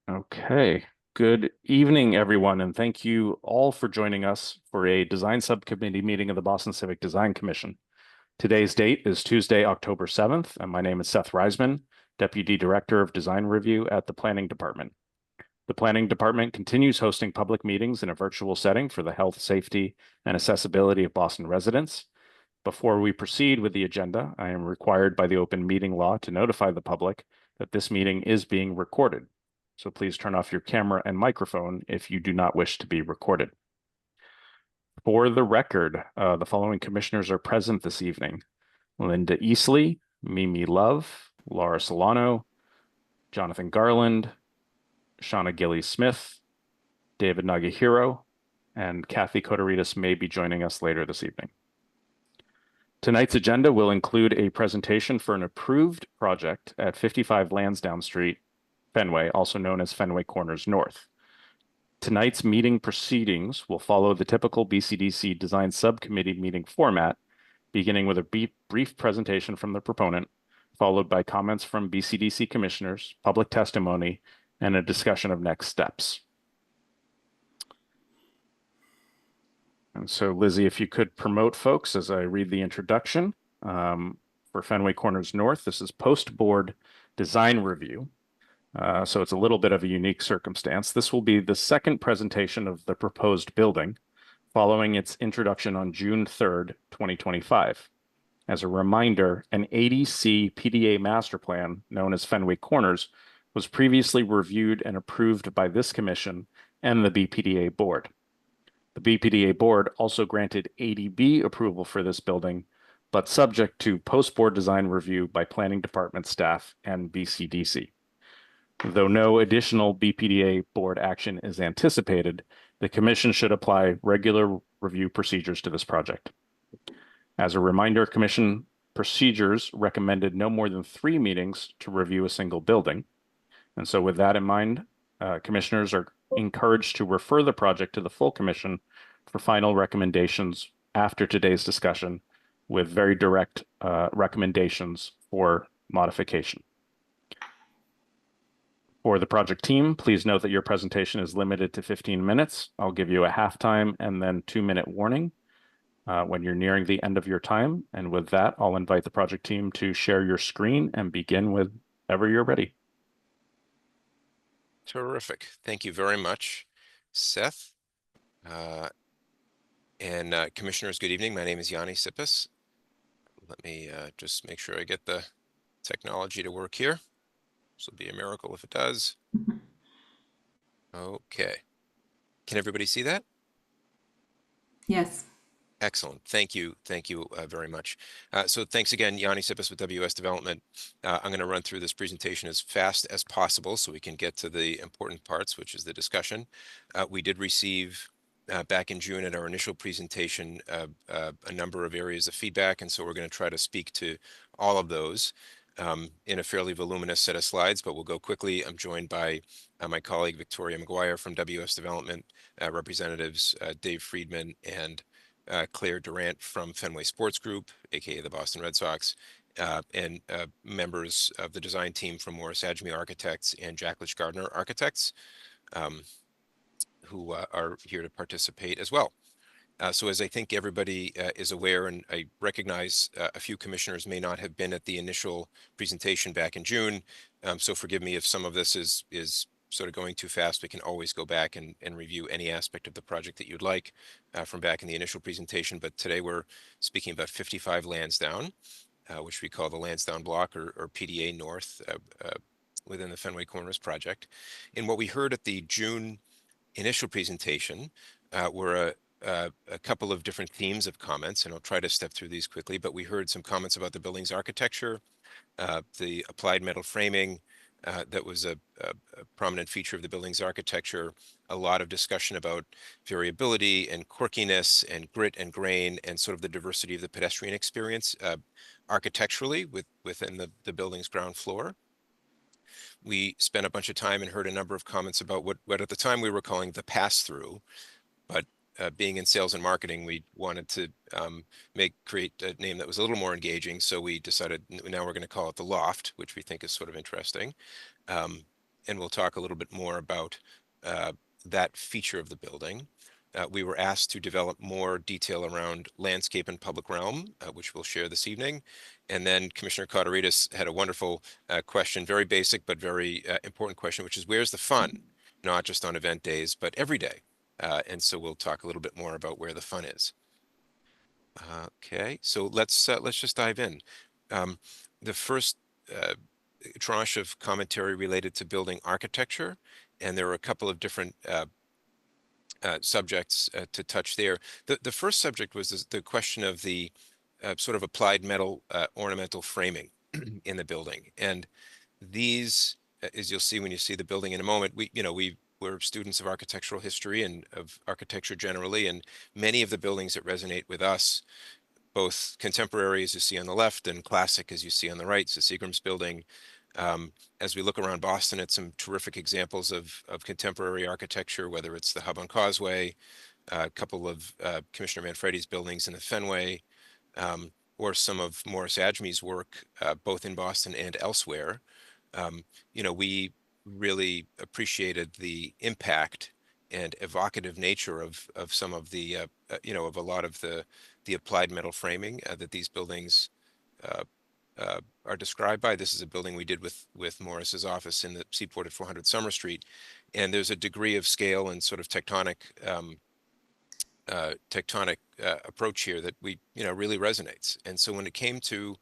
Okay. Good evening, everyone, and thank you all for joining us for a design subcommittee meeting of the Boston Civic Design Commission. Today's date is Tuesday, October 7th, and my name is Seth Reisman, Deputy Director of Design Review at the Planning Department. The Planning Department continues hosting public meetings in a virtual setting for the health, safety, and accessibility of Boston residents. Before we proceed with the agenda, I am required by the open meeting law to notify the public that this meeting is being recorded. So please turn off your camera and microphone if you do not wish to be recorded. For the record, the following commissioners are present this evening: Linda Easley, Mimi Love, Laura Solano, Jonathan Garland, Shauna Gillies-Smith, David Nagahiro, and Kathy Kotoritas may be joining us later this evening. Tonight's agenda will include a presentation for an approved project at 55 Lansdowne Street, Fenway, also known as Fenway Corners North. Tonight's meeting proceedings will follow the typical BCDC Design Subcommittee meeting format, beginning with a brief presentation from the proponent, followed by comments from BCDC commissioners, public testimony, and a discussion of next steps. And so, Lizzie, if you could promote folks as I read the introduction. For Fenway Corners North, this is post-board design review. So it's a little bit of a unique circumstance. This will be the second presentation of the proposed building following its introduction on June 3rd, 2025. As a reminder, an 80C PDA master plan, known as Fenway Corners, was previously reviewed and approved by this commission and the BPDA board. The BPDA board also granted 80B approval for this building, but subject to post-board design review by planning department staff and BCDC. Though no additional BPDA board action is anticipated, the commission should apply regular review procedures to this project. As a reminder, commission procedures recommended no more than 3 meetings to review a single building. And so with that in mind, commissioners are encouraged to refer the project to the full commission for final recommendations after today's discussion, with very direct recommendations for modification. For the project team, please note that your presentation is limited to 15 minutes. I'll give you a halftime and then 2-minute warning when you're nearing the end of your time. And with that, I'll invite the project team to share your screen and begin whenever you're ready. Terrific. Thank you very much, Seth. Commissioners, good evening. My name is Yanni Sippis. Let me just make sure I get the technology to work here. This will be a miracle if it does. Okay. Can everybody see that? Yes. Excellent. Thank you. Thank you very much. So thanks again, Yanni Sippis with WS Development. I'm going to run through this presentation as fast as possible so we can get to the important parts, which is the discussion. We did receive back in June at our initial presentation a number of areas of feedback, and so we're going to try to speak to all of those in a fairly voluminous set of slides, but we'll go quickly. I'm joined by my colleague Victoria McGuire from WS Development, representatives Dave Friedman and Claire Durant from Fenway Sports Group, aka the Boston Red Sox, and members of the design team from Morris Adjemi Architects and Jacklich Gardner Architects, who are here to participate as well. So as I think everybody is aware, and I recognize a few commissioners may not have been at the initial presentation back in June, so forgive me if some of this is sort of going too fast. We can always go back and review any aspect of the project that you'd like from back in the initial presentation. But today we're speaking about 55 Lansdowne, which we call the Lansdowne Block or PDA North within the Fenway Corners project. And what we heard at the June initial presentation were a couple of different themes of comments, and I'll try to step through these quickly, but we heard some comments about the building's architecture, the applied metal framing, that was a prominent feature of the building's architecture, a lot of discussion about variability and quirkiness and grit and grain and sort of the diversity of the pedestrian experience architecturally within the building's ground floor. We spent a bunch of time and heard a number of comments about what at the time we were calling the pass-through, but being in sales and marketing, we wanted to create a name that was a little more engaging. So we decided now we're going to call it the loft, which we think is sort of interesting. and we'll talk a little bit more about that feature of the building. We were asked to develop more detail around landscape and public realm, which we'll share this evening. And then Commissioner Koterides had a wonderful question, very basic but very important question, which is where's the fun? Not just on event days, but every day. And so we'll talk a little bit more about where the fun is. Okay, so let's just dive in. The first tranche of commentary related to building architecture, and there were a couple of different subjects to touch there. The first subject was the question of the sort of applied metal ornamental framing in the building. And these, as you'll see when you see the building in a moment, we're students of architectural history and of architecture generally, and many of the buildings that resonate with us, both contemporary as you see on the left and classic as you see on the right, so Seagram's building. As we look around Boston at some terrific examples of contemporary architecture, whether it's the Hub on Causeway, a couple of Commissioner Manfredi's buildings in the Fenway, or some of Morris Adjmi's work, both in Boston and elsewhere. We really appreciated the impact and evocative nature of some of the, of a lot of the applied metal framing that these buildings are described by. This is a building we did with Morris's office in the Seaport at 400 Summer Street, and there's a degree of scale and sort of tectonic approach here that we really resonates. And so when it came to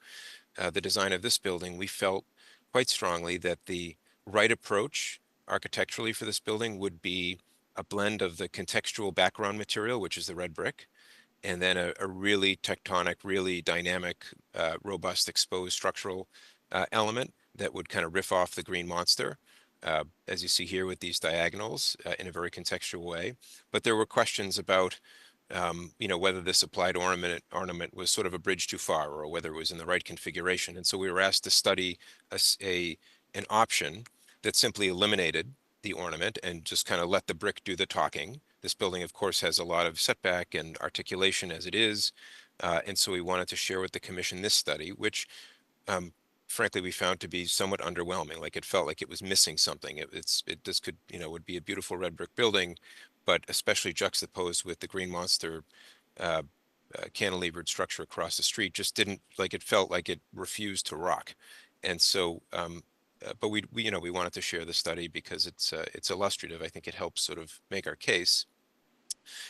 the design of this building, we felt quite strongly that the right approach architecturally for this building would be a blend of the contextual background material, which is the red brick, and then a really tectonic, really dynamic, robust exposed structural element that would kind of riff off the green monster, as you see here with these diagonals in a very contextual way. But there were questions about whether this applied ornament was sort of a bridge too far, or whether it was in the right configuration. And so we were asked to study an option that simply eliminated the ornament and just kind of let the brick do the talking. This building, of course, has a lot of setback and articulation as it is. And so we wanted to share with the commission this study, which frankly, we found to be somewhat underwhelming. Like it felt like it was missing something. Would be a beautiful red brick building, but especially juxtaposed with the green monster cantilevered structure across the street, just didn't, like, it felt like it refused to rock. And so, but we wanted to share the study because it's illustrative. I think it helps sort of make our case.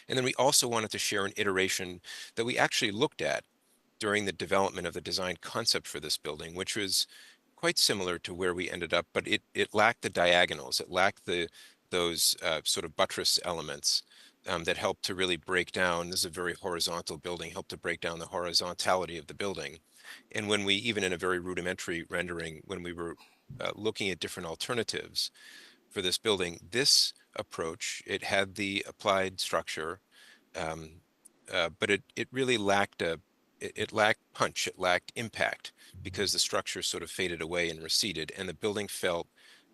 And then we also wanted to share an iteration that we actually looked at during the development of the design concept for this building, which was quite similar to where we ended up, but it lacked the diagonals. It lacked those sort of buttress elements that helped to really break down. This is a very horizontal building, helped to break down the horizontality of the building. And when we, even in a very rudimentary rendering, when we were looking at different alternatives for this building, this approach, it had the applied structure, but it really lacked it lacked punch, it lacked impact, because the structure sort of faded away and receded, and the building felt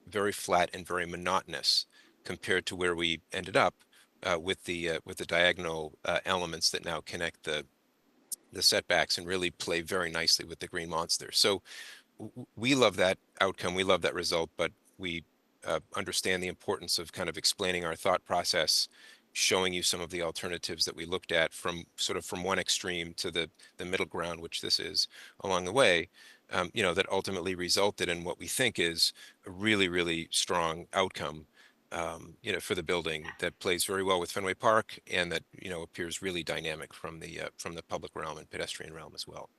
very flat and very monotonous compared to where we ended up with the diagonal elements that now connect the setbacks and really play very nicely with the green monster. So we love that outcome, we love that result, but we understand the importance of kind of explaining our thought process, showing you some of the alternatives that we looked at from one extreme to the middle ground, which this is along the way, that ultimately resulted in what we think is a really, really strong outcome, for the building that plays very well with Fenway Park, and that, appears really dynamic from the public realm and pedestrian realm as well.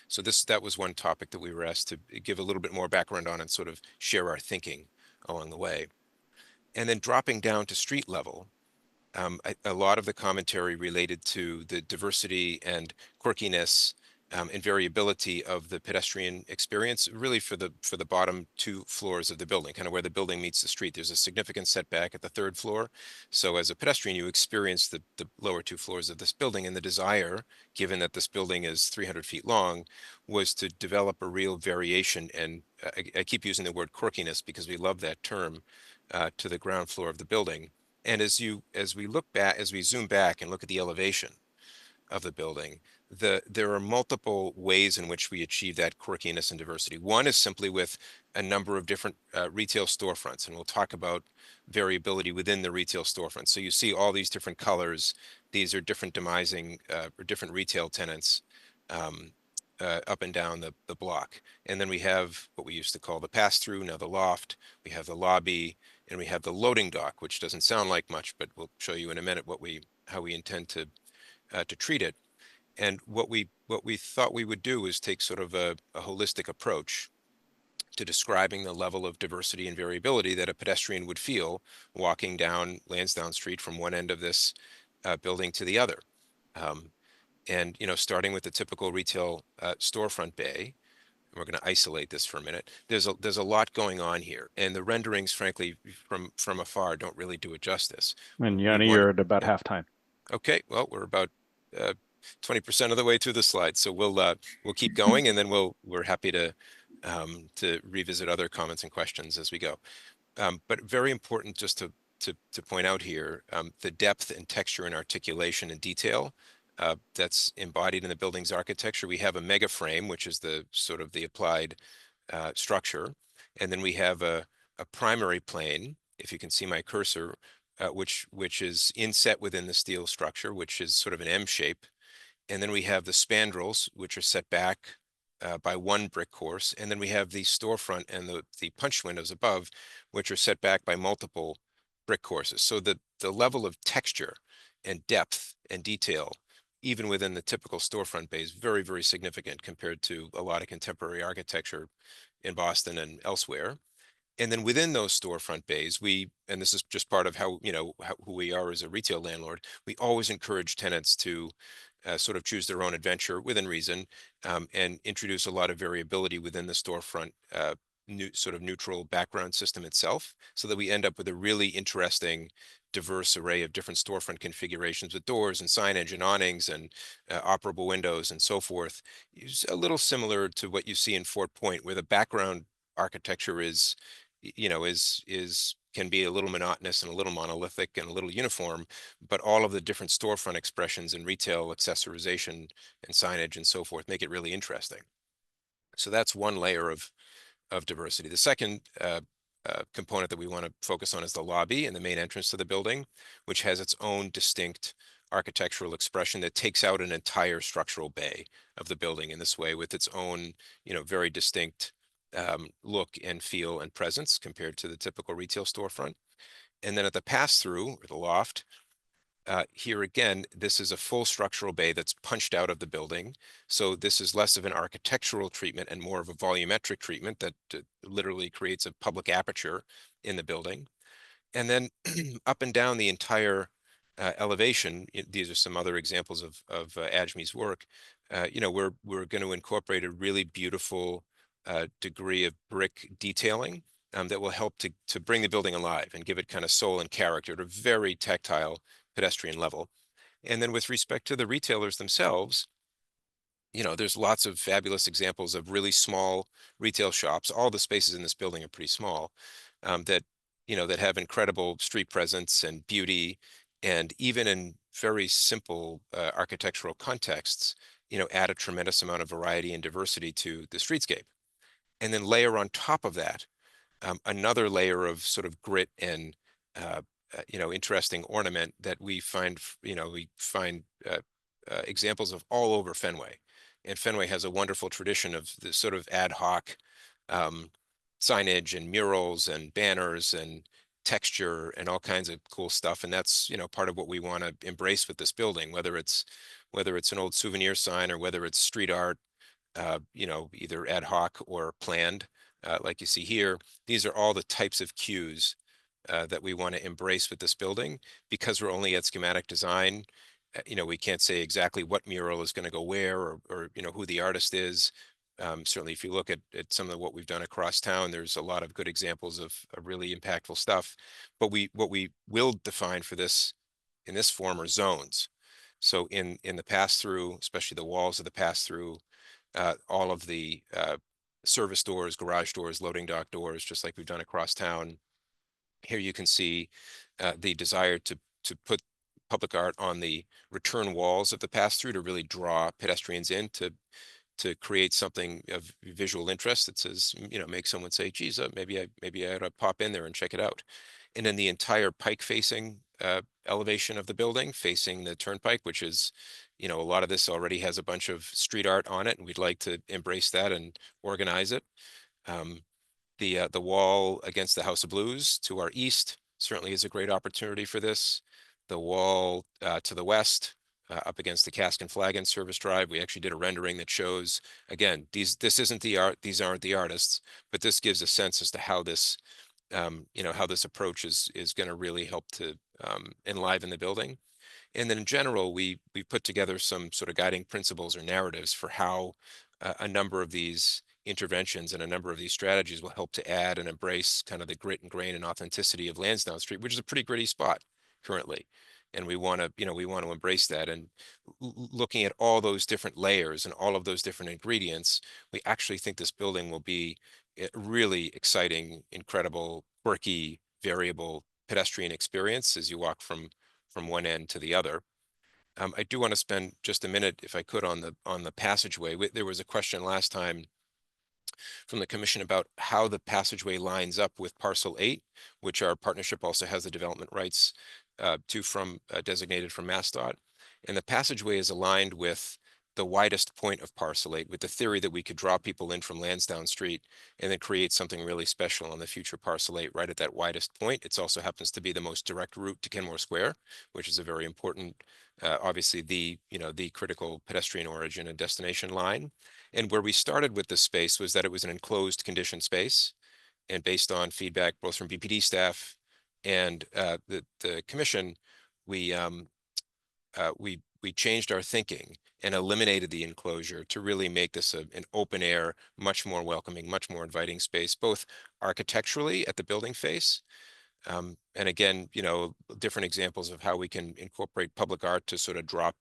So that was one topic that we were asked to give a little bit more background on and sort of share our thinking along the way. And then dropping down to street level, a lot of the commentary related to the diversity and quirkiness and variability of the pedestrian experience, really for the bottom two floors of the building, kind of where the building meets the street. There's a significant setback at the third floor. So as a pedestrian, you experience the lower two floors of this building, and the desire, given that this building is 300 feet long, was to develop a real variation. And I keep using the word quirkiness because we love that term, to the ground floor of the building. And as we look back, as we zoom back and look at the elevation, of the building, there are multiple ways in which we achieve that quirkiness and diversity. One is simply with a number of different retail storefronts, and we'll talk about variability within the retail storefront. So you see all these different colors. These are different demising or different retail tenants up and down the block. And then we have what we used to call the pass-through, now the loft. We have the lobby, and we have the loading dock, which doesn't sound like much, but we'll show you in a minute how we intend to treat it. And what we thought we would do is take sort of a holistic approach to describing the level of diversity and variability that a pedestrian would feel walking down Lansdowne Street from one end of this building to the other. And starting with the typical retail storefront bay, and we're going to isolate this for a minute. There's a lot going on here, and the renderings, frankly, from afar, don't really do it justice. And Yanni, you're at about halftime. Okay, well, we're about 20% of the way through the slide, so we'll keep going, and then we're happy to revisit other comments and questions as we go. But very important just to point out here, the depth and texture and articulation and detail that's embodied in the building's architecture. We have a mega frame, which is the sort of the applied structure, and then we have a primary plane, if you can see my cursor, which is inset within the steel structure, which is sort of an M shape. And then we have the spandrels, which are set back by one brick course. And then we have the storefront and the punch windows above, which are set back by multiple brick courses. So the level of texture and depth and detail, even within the typical storefront bay, is very, very significant compared to a lot of contemporary architecture in Boston and elsewhere. And then within those storefront bays, and this is just part of how, who we are as a retail landlord, we always encourage tenants to sort of choose their own adventure within reason, and introduce a lot of variability within the storefront sort of neutral background system itself, so that we end up with a really interesting, diverse array of different storefront configurations with doors and signage and awnings and operable windows and so forth. It's a little similar to what you see in Fort Point, where the background architecture is can be a little monotonous and a little monolithic and a little uniform, but all of the different storefront expressions and retail accessorization and signage and so forth make it really interesting. So that's one layer of diversity. The second component that we want to focus on is the lobby and the main entrance to the building, which has its own distinct architectural expression that takes out an entire structural bay of the building in this way, with its own, very distinct look and feel and presence compared to the typical retail storefront. And then at the pass-through, or the loft, here again, this is a full structural bay that's punched out of the building. So this is less of an architectural treatment and more of a volumetric treatment that literally creates a public aperture in the building. And then up and down the entire elevation, these are some other examples of ADGME's work. We're going to incorporate a really beautiful degree of brick detailing that will help to bring the building alive and give it kind of soul and character at a very tactile pedestrian level. And then with respect to the retailers themselves, there's lots of fabulous examples of really small retail shops. All the spaces in this building are pretty small, that have incredible street presence and beauty, and even in very simple architectural contexts, add a tremendous amount of variety and diversity to the streetscape. And then layer on top of that another layer of sort of grit and interesting ornament that we find examples of all over Fenway. And Fenway has a wonderful tradition of this sort of ad hoc signage and murals and banners and texture and all kinds of cool stuff. And that's part of what we want to embrace with this building, whether it's an old souvenir sign or whether it's street art, either ad hoc or planned, like you see here. These are all the types of cues that we want to embrace with this building. Because we're only at schematic design, we can't say exactly what mural is going to go where, or who the artist is. Certainly, if you look at some of what we've done across town, there's a lot of good examples of really impactful stuff. But what we will define for this in this form are zones. So in the pass-through, especially the walls of the pass-through, all of the service doors, garage doors, loading dock doors, just like we've done across town. Here you can see the desire to put public art on the return walls of the pass-through to really draw pedestrians in to create something of visual interest that says, make someone say, geez, maybe I ought to pop in there and check it out. And then the entire pike facing elevation of the building facing the turnpike, which is, a lot of this already has a bunch of street art on it, and we'd like to embrace that and organize it. The wall against the House of Blues to our east certainly is a great opportunity for this. The wall to the west up against the Cask and Flagon service drive, we actually did a rendering that shows, again, this isn't the art, these aren't the artists, but this gives a sense as to how this, how this approach is going to really help to enliven the building. And then in general, we put together some sort of guiding principles or narratives for how a number of these interventions and a number of these strategies will help to add and embrace kind of the grit and grain and authenticity of Lansdowne Street, which is a pretty gritty spot currently. And we want to embrace that. And looking at all those different layers and all of those different ingredients, we actually think this building will be a really exciting, incredible, quirky, variable pedestrian experience as you walk from one end to the other. I do want to spend just a minute, if I could, on the passageway. There was a question last time from the commission about how the passageway lines up with parcel 8, which our partnership also has the development rights designated from MassDOT. And the passageway is aligned with the widest point of parcel 8, with the theory that we could draw people in from Lansdowne Street and then create something really special on the future parcel 8 right at that widest point. It also happens to be the most direct route to Kenmore Square, which is a very important, obviously the critical pedestrian origin and destination line. And where we started with this space was that it was an enclosed condition space. And based on feedback both from BPD staff and the commission, we changed our thinking and eliminated the enclosure to really make this an open air, much more welcoming, much more inviting space, both architecturally at the building face. And again, different examples of how we can incorporate public art to sort of draw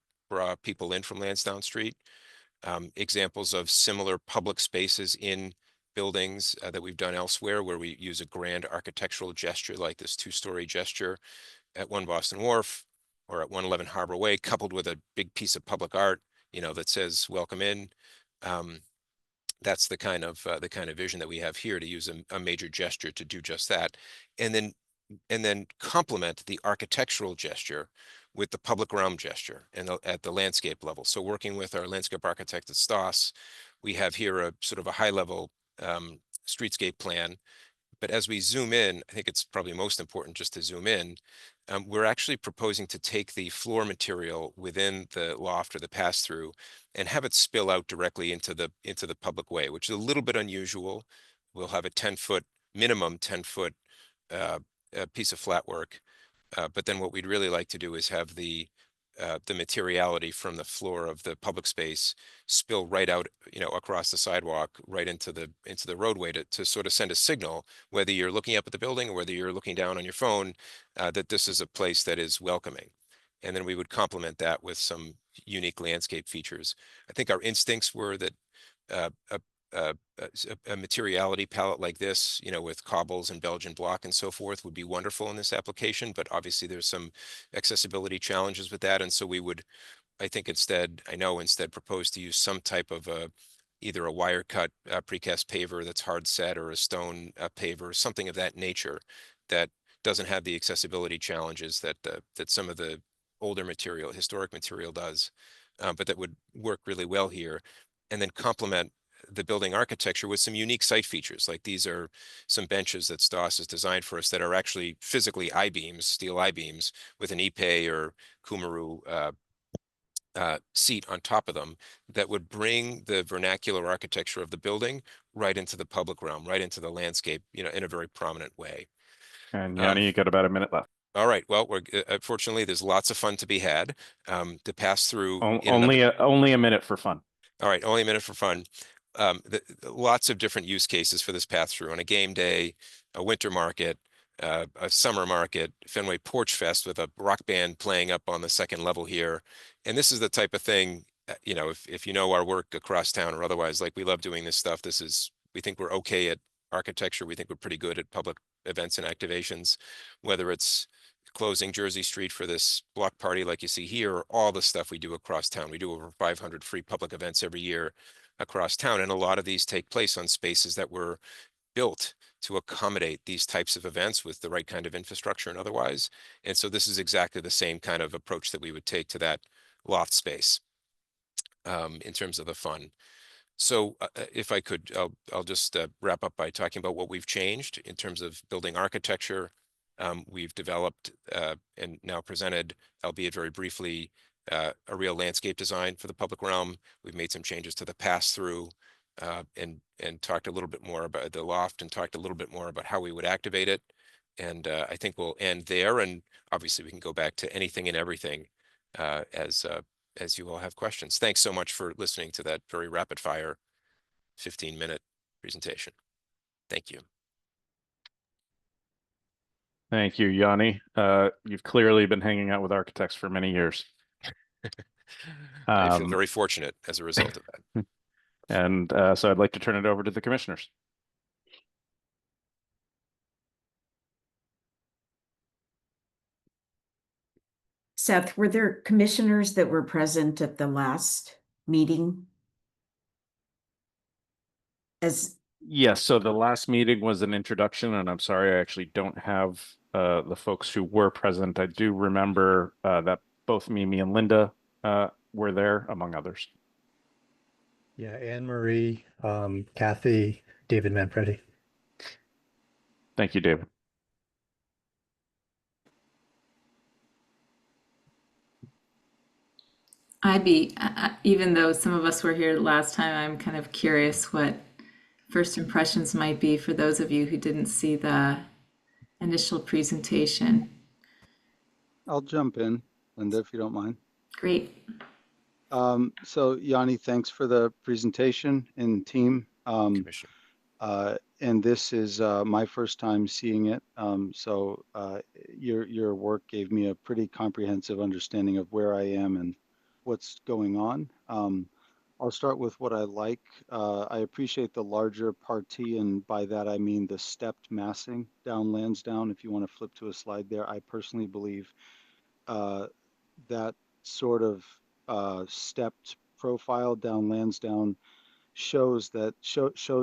people in from Lansdowne Street. Examples of similar public spaces in buildings that we've done elsewhere where we use a grand architectural gesture like this 2-story gesture at 1 Boston Wharf or at 111 Harbor Way, coupled with a big piece of public art, that says welcome in. That's the kind of vision that we have here, to use a major gesture to do just that. And then complement the architectural gesture with the public realm gesture and at the landscape level. So working with our landscape architect at Stoss, we have here a sort of a high level streetscape plan. But as we zoom in, I think it's probably most important just to zoom in. We're actually proposing to take the floor material within the loft or the pass-through and have it spill out directly into the public way, which is a little bit unusual. We'll have a 10-foot, minimum 10-foot piece of flat work. But then what we'd really like to do is have the materiality from the floor of the public space spill right out, across the sidewalk, right into the roadway to sort of send a signal, whether you're looking up at the building or whether you're looking down on your phone, that this is a place that is welcoming. And then we would complement that with some unique landscape features. I think our instincts were that a materiality palette like this, with cobbles and Belgian block and so forth, would be wonderful in this application. But obviously there's some accessibility challenges with that. And so we would, I think instead propose to use some type of either a wire cut precast paver that's hard set or a stone paver, something of that nature that doesn't have the accessibility challenges that some of the older historic material does, but that would work really well here. And then complement the building architecture with some unique site features. Like these are some benches that Stoss has designed for us that are actually physically I-beams, steel I-beams with an Ipe or Kumaru seat on top of them that would bring the vernacular architecture of the building right into the public realm, right into the landscape, in a very prominent way. And Yanni, you got about a minute left. All right. Well, fortunately, there's lots of fun to be had. To pass through. Only a minute for fun. All right, only a minute for fun. Lots of different use cases for this path through on a game day, a winter market, a summer market, Fenway Porch Fest with a rock band playing up on the second level here. And this is the type of thing, if you know our work across town or otherwise, like we love doing this stuff. We think we're okay at architecture. We think we're pretty good at public events and activations, whether it's closing Jersey Street for this block party like you see here, or all the stuff we do across town. We do over 500 free public events every year across town, and a lot of these take place on spaces that were built to accommodate these types of events with the right kind of infrastructure and otherwise. And so this is exactly the same kind of approach that we would take to that loft space in terms of the fun. So if I could, I'll just wrap up by talking about what we've changed in terms of building architecture. We've developed and now presented, albeit very briefly, a real landscape design for the public realm. We've made some changes to the pass-through and talked a little bit more about the loft and talked a little bit more about how we would activate it. And I think we'll end there. And obviously we can go back to anything and everything as you all have questions. Thanks so much for listening to that very rapid fire 15-minute presentation. Thank you. Thank you, Yanni. You've clearly been hanging out with architects for many years. I feel very fortunate as a result of that. And so I'd like to turn it over to the commissioners. Seth, were there commissioners that were present at the last meeting? Yes, so the last meeting was an introduction, and I'm sorry, I actually don't have the folks who were present. I do remember that both Mimi and Linda were there, among others. Yeah, Anne Marie, Kathy, David Manfredi. Thank you, David. Even though some of us were here last time, I'm kind of curious what first impressions might be for those of you who didn't see the initial presentation. I'll jump in, Linda, if you don't mind. Great. So Yanni, thanks for the presentation and team. Commissioner. And this is my first time seeing it. So your work gave me a pretty comprehensive understanding of where I am and what's going on. I'll start with what I like. I appreciate the larger party, and by that I mean the stepped massing down Lansdowne. If you want to flip to a slide there, I personally believe that sort of stepped profile down Lansdowne shows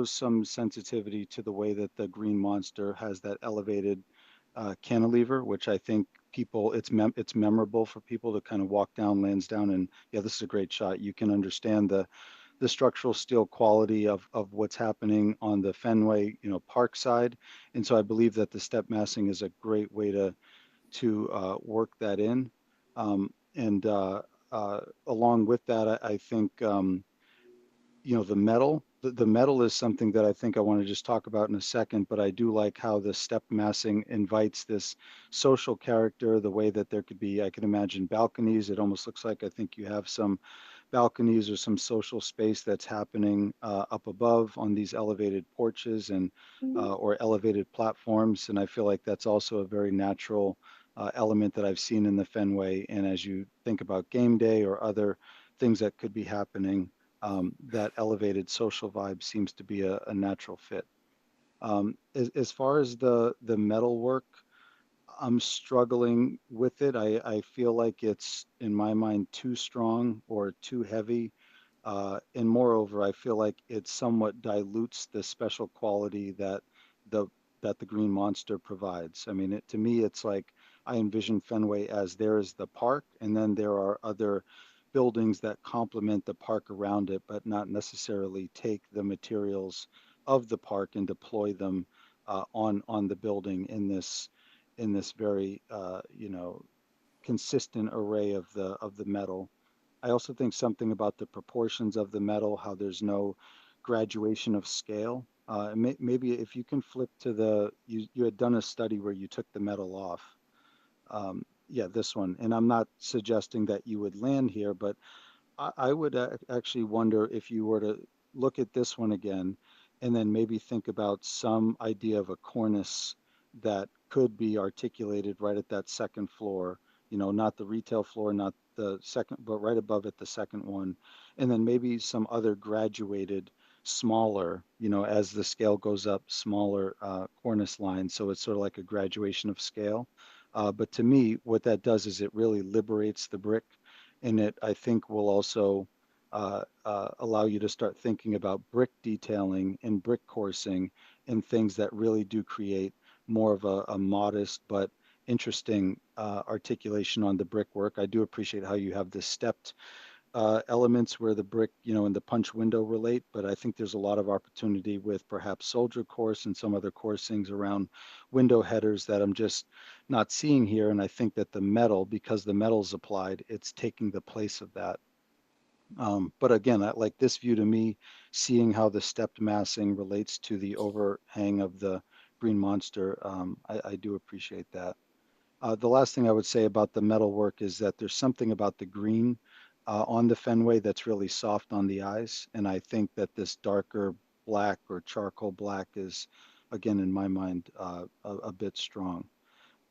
some sensitivity to the way that the Green Monster has that elevated cantilever, which I think it's memorable for people to kind of walk down Lansdowne and yeah, this is a great shot. You can understand the structural steel quality of what's happening on the Fenway, Park side. And so I believe that the step massing is a great way to work that in. And along with that, I think the metal. The metal is something that I think I want to just talk about in a second, but I do like how the step massing invites this social character, the way that there could be, I can imagine balconies. It almost looks like I think you have some balconies or some social space that's happening up above on these elevated porches and or elevated platforms. And I feel like that's also a very natural element that I've seen in the Fenway. And as you think about game day or other things that could be happening, that elevated social vibe seems to be a natural fit. As far as the metal work, I'm struggling with it. I feel like it's, in my mind, too strong or too heavy. And moreover, I feel like it somewhat dilutes the special quality that the Green Monster provides. I mean, to me, it's like I envision Fenway as there is the park, and then there are other buildings that complement the park around it, but not necessarily take the materials of the park and deploy them on the building in this very consistent array of the metal. I also think something about the proportions of the metal, how there's no graduation of scale. Maybe if you can flip to you had done a study where you took the metal off. Yeah, this one. And I'm not suggesting that you would land here, but I would actually wonder if you were to look at this one again, and then maybe think about some idea of a cornice that could be articulated right at that second floor, not the retail floor, not the second, but right above it, the second one. And then maybe some other graduated, smaller, as the scale goes up, smaller cornice lines. So it's sort of like a graduation of scale. But to me, what that does is it really liberates the brick, and it, I think, will also allow you to start thinking about brick detailing and brick coursing and things that really do create more of a modest but interesting articulation on the brickwork. I do appreciate how you have the stepped elements where the brick, and the punch window relate, but I think there's a lot of opportunity with perhaps soldier course and some other coursings around window headers that I'm just not seeing here. And I think that the metal, because the metal's applied, it's taking the place of that. But again, I like this view to me, seeing how the stepped massing relates to the overhang of the green monster. I do appreciate that. The last thing I would say about the metal work is that there's something about the green on the Fenway that's really soft on the eyes. And I think that this darker black or charcoal black is, again, in my mind, a bit strong.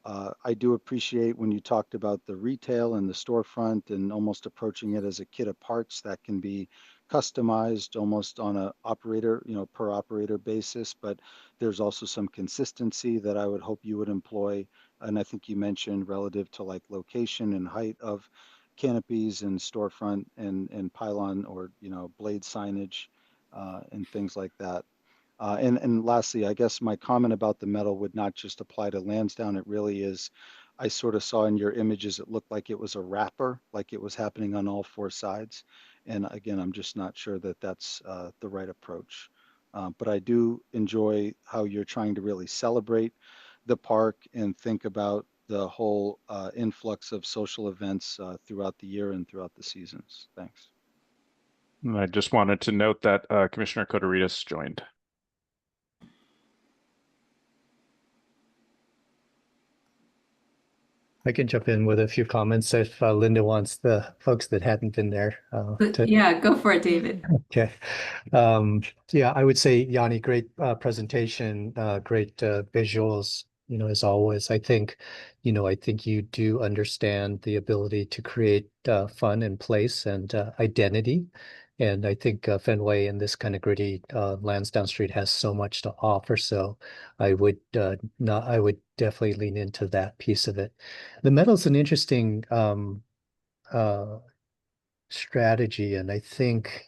I do appreciate when you talked about the retail and the storefront and almost approaching it as a kit of parts that can be customized almost on a operator, per operator basis, but there's also some consistency that I would hope you would employ. And I think you mentioned relative to like location and height of canopies and storefront and pylon or, blade signage and things like that. And lastly, I guess my comment about the metal would not just apply to Lansdowne. It really is. I sort of saw in your images, it looked like it was a wrapper, like it was happening on all four sides. And again, I'm just not sure that that's the right approach. But I do enjoy how you're trying to really celebrate the park and think about the whole influx of social events throughout the year and throughout the seasons. Thanks. And I just wanted to note that Commissioner Koderitis joined. I can jump in with a few comments if Linda wants the folks that hadn't been there. Yeah, go for it, David. Okay. Yeah, I would say, Yanni, great presentation, great visuals, as always. I think you do understand the ability to create fun and place and identity. And I think Fenway and this kind of gritty Lansdowne Street has so much to offer. So I would definitely lean into that piece of it. The metal's an interesting strategy, and I think,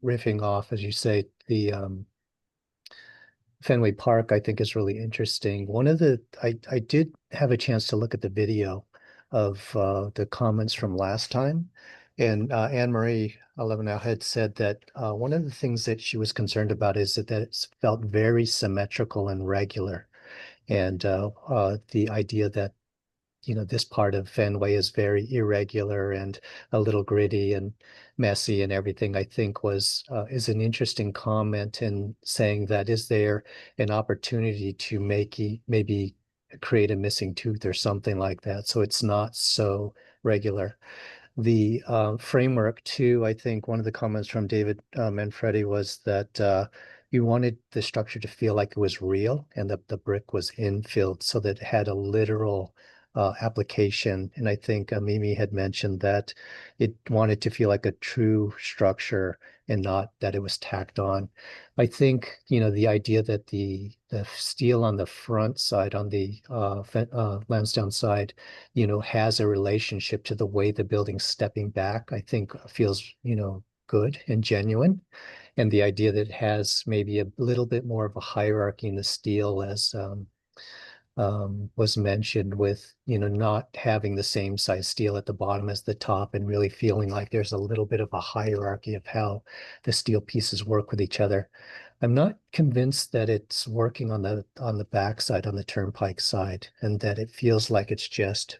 riffing off, as you say, the Fenway Park, I think is really interesting. I did have a chance to look at the video of the comments from last time, and Anne Marie Lebanon had said that one of the things that she was concerned about is that it felt very symmetrical and regular, and the idea that this part of Fenway is very irregular and a little gritty and messy and everything, I think is an interesting comment in saying that is there an opportunity to maybe create a missing tooth or something like that, so it's not so regular. The framework too, I think one of the comments from David Manfredi was that you wanted the structure to feel like it was real and that the brick was infilled so that it had a literal application. And I think Mimi had mentioned that it wanted to feel like a true structure and not that it was tacked on. I think, the idea that the steel on the front side, on the Lansdowne side, has a relationship to the way the building's stepping back, I think feels, good and genuine. And the idea that it has maybe a little bit more of a hierarchy in the steel, as was mentioned, with not having the same size steel at the bottom as the top and really feeling like there's a little bit of a hierarchy of how the steel pieces work with each other. I'm not convinced that it's working on the backside, on the turnpike side, and that it feels like it's just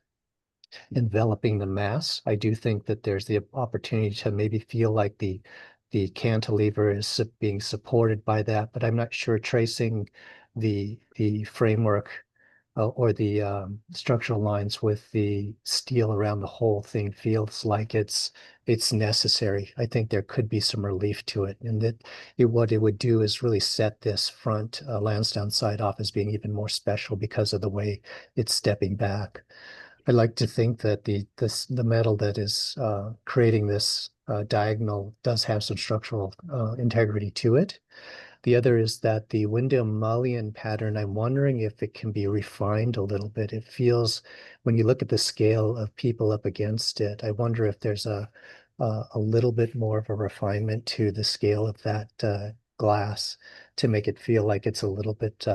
enveloping the mass. I do think that there's the opportunity to maybe feel like the cantilever is being supported by that, but I'm not sure tracing the framework or the structural lines with the steel around the whole thing feels like it's necessary. I think there could be some relief to it, and that what it would do is really set this front Lansdowne side off as being even more special because of the way it's stepping back. I like to think that the metal that is creating this diagonal does have some structural integrity to it. The other is that the window mullion pattern, I'm wondering if it can be refined a little bit. It feels, when you look at the scale of people up against it, I wonder if there's a little bit more of a refinement to the scale of that glass to make it feel like it's a little bit,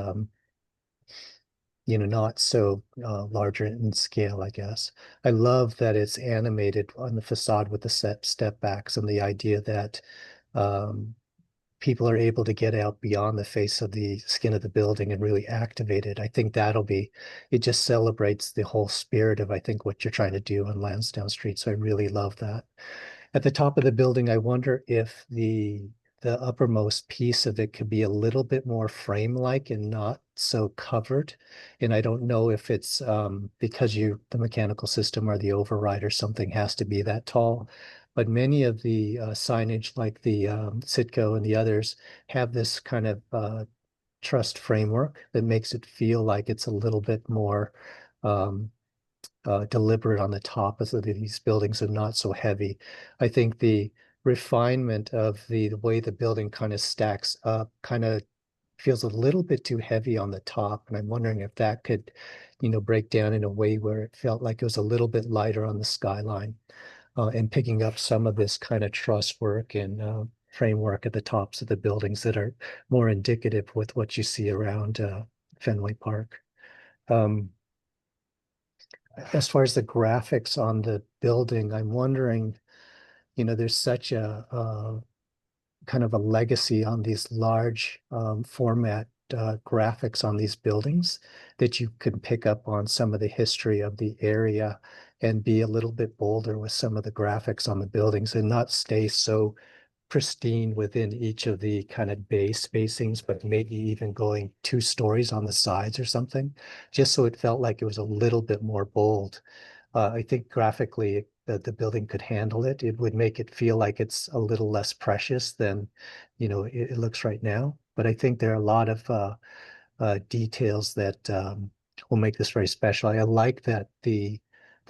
not so larger in scale, I guess. I love that it's animated on the facade with the step backs and the idea that um, people are able to get out beyond the face of the skin of the building and really activate it. I think it just celebrates the whole spirit of, I think, what you're trying to do on Lansdowne Street. So I really love that. At the top of the building, I wonder if the uppermost piece of it could be a little bit more frame-like and not so covered. And I don't know if it's because the mechanical system or the override or something has to be that tall. But many of the signage, like the Citgo and the others, have this kind of trussed framework that makes it feel like it's a little bit more um, deliberate on the top of these buildings and not so heavy. I think the refinement of the way the building kind of stacks up kind of feels a little bit too heavy on the top. And I'm wondering if that could, break down in a way where it felt like it was a little bit lighter on the skyline and picking up some of this kind of truss work and framework at the tops of the buildings that are more indicative with what you see around Fenway Park. As far as the graphics on the building, I'm wondering, there's such a kind of a legacy on these large format graphics on these buildings that you can pick up on some of the history of the area and be a little bit bolder with some of the graphics on the buildings and not stay so pristine within each of the kind of bay spacings, but maybe even going 2 stories on the sides or something, just so it felt like it was a little bit more bold. I think graphically the building could handle it. It would make it feel like it's a little less precious than, it looks right now. But I think there are a lot of details that will make this very special. I like that the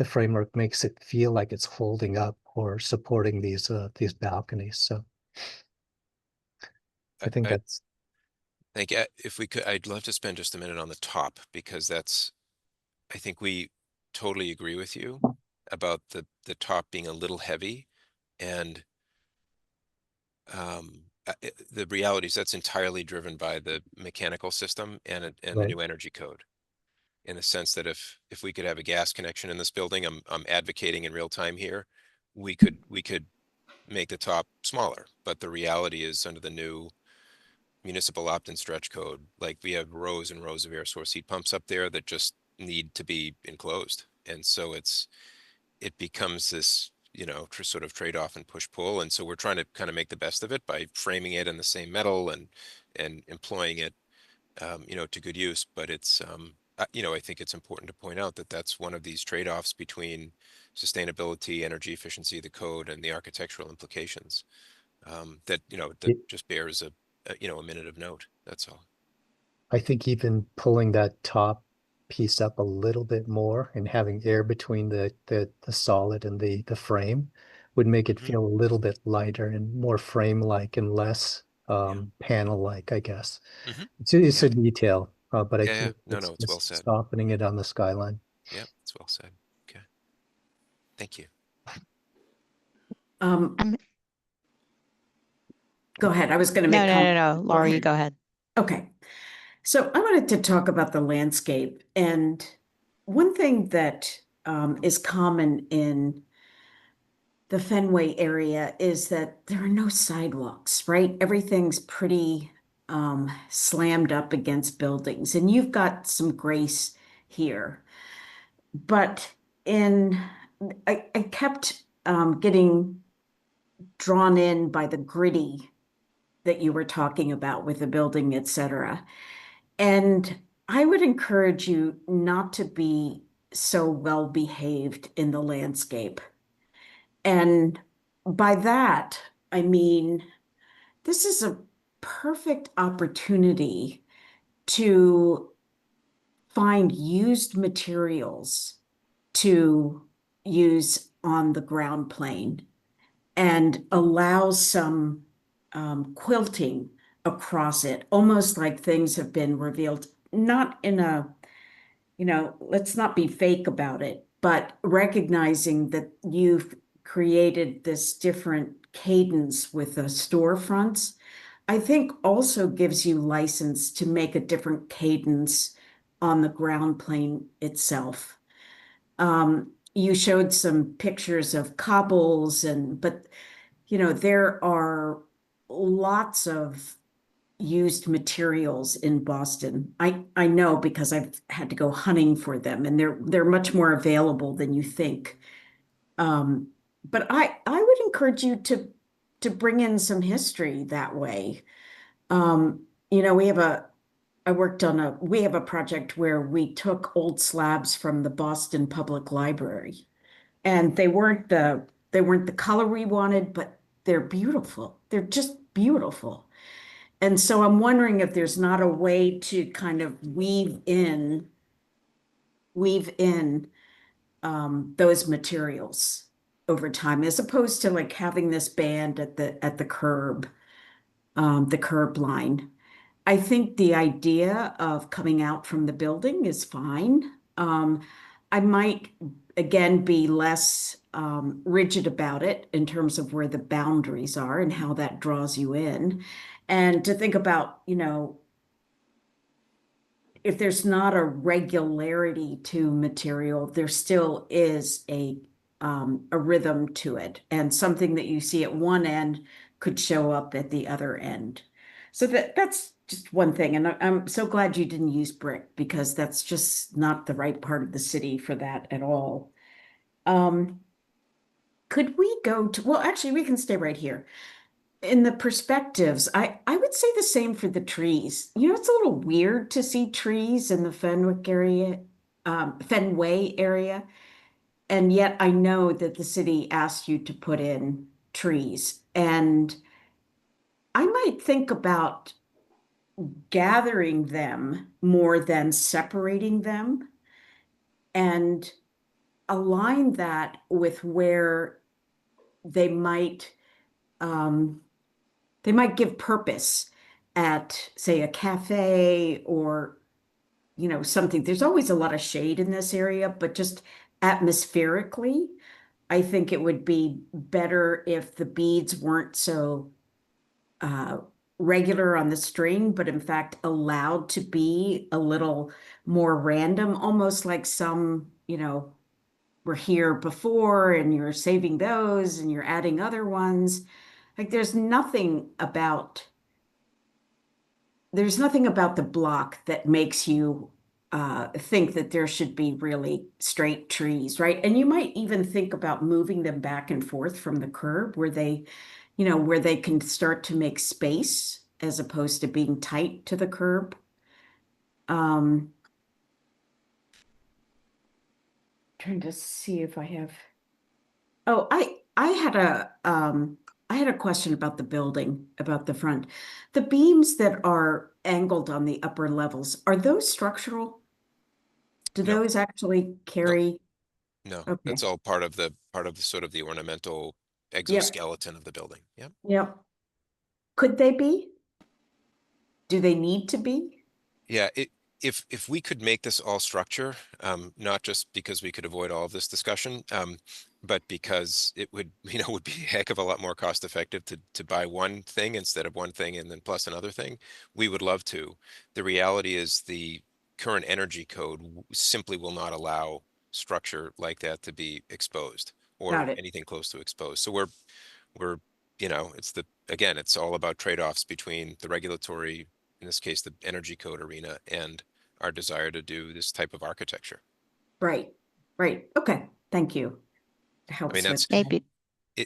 framework makes it feel like it's holding up or supporting these balconies. So I think that's. Thank you. If we could, I'd love to spend just a minute on the top because I think we totally agree with you about the top being a little heavy, and the reality is that's entirely driven by the mechanical system and the Right. new energy code. In the sense that if we could have a gas connection in this building, I'm advocating in real time here, we could make the top smaller. But the reality is under the new municipal opt-in stretch code, like we have rows and rows of air source heat pumps up there that just need to be enclosed. And so it becomes this, sort of trade-off and push-pull. And so we're trying to kind of make the best of it by framing it in the same metal and employing it, to good use. But it's, I think it's important to point out that that's one of these trade-offs between sustainability, energy efficiency, the code, and the architectural implications that just bears a minute of note. That's all. I think even pulling that top piece up a little bit more and having air between the solid and the frame would make it feel a little bit lighter and more frame-like and less panel-like, I guess. It's a detail, but I think it's well said. Softening it on the skyline. Yeah, it's well said. Okay. Thank you. Go ahead. I was going to make No. Laura, you go ahead. Okay. So I wanted to talk about the landscape. And one thing that is common in the Fenway area is that there are no sidewalks, right? Everything's pretty slammed up against buildings. And you've got some grace here. But I kept getting drawn in by the gritty that you were talking about with the building, et cetera. And I would encourage you not to be so well behaved in the landscape. And by that, I mean, this is a perfect opportunity to find used materials to use on the ground plane and allow some quilting across it, almost like things have been revealed, not in a, let's not be fake about it, but recognizing that you've created this different cadence with the storefronts, I think also gives you license to make a different cadence on the ground plane itself. You showed some pictures of cobbles but there are lots of used materials in Boston. I know because I've had to go hunting for them, and they're much more available than you think. But I would encourage you to bring in some history that way. We have we have a project where we took old slabs from the Boston Public Library, and they weren't the color we wanted, but they're beautiful. They're just beautiful. And so I'm wondering if there's not a way to kind of weave in those materials over time, as opposed to like having this band at the curb line. I think the idea of coming out from the building is fine. I might again be less rigid about it in terms of where the boundaries are and how that draws you in. And to think about, if there's not a regularity to material, there still is a rhythm to it, and something that you see at one end could show up at the other end. So that's just one thing. And I'm so glad you didn't use brick, because that's just not the right part of the city for that at all. Could we go to, well, actually, we can stay right here. In the perspectives, I would say the same for the trees. It's a little weird to see trees in the Fenway area. And yet I know that the city asked you to put in trees. And I might think about gathering them more than separating them, and align that with where they might give purpose at, say, a cafe or something. There's always a lot of shade in this area, but just atmospherically, I think it would be better if the beads weren't so regular on the string, but in fact allowed to be a little more random, almost like some, were here before and you're saving those and you're adding other ones. Like there's nothing about the block that makes you think that there should be really straight trees, right? And you might even think about moving them back and forth from the curb where they can start to make space as opposed to being tight to the curb. Trying to see if I have. Oh, I had a question about the building, about the front. The beams that are angled on the upper levels, are those structural? Do No. those actually carry? No, Okay. that's all part of the sort of the ornamental exoskeleton of the building. Yeah. Yep. Could they be? Do they need to be? Yeah, if we could make this all structure, not just because we could avoid all of this discussion, but because it would, would be a heck of a lot more cost effective to buy one thing instead of one thing and then plus another thing, we would love to. The reality is the current energy code simply will not allow structure like that to be exposed or anything close to exposed. So we're it's all about trade-offs between the regulatory, in this case, the energy code arena, and our desire to do this type of architecture. Right. Okay. Thank you. I mean, that's Maybe.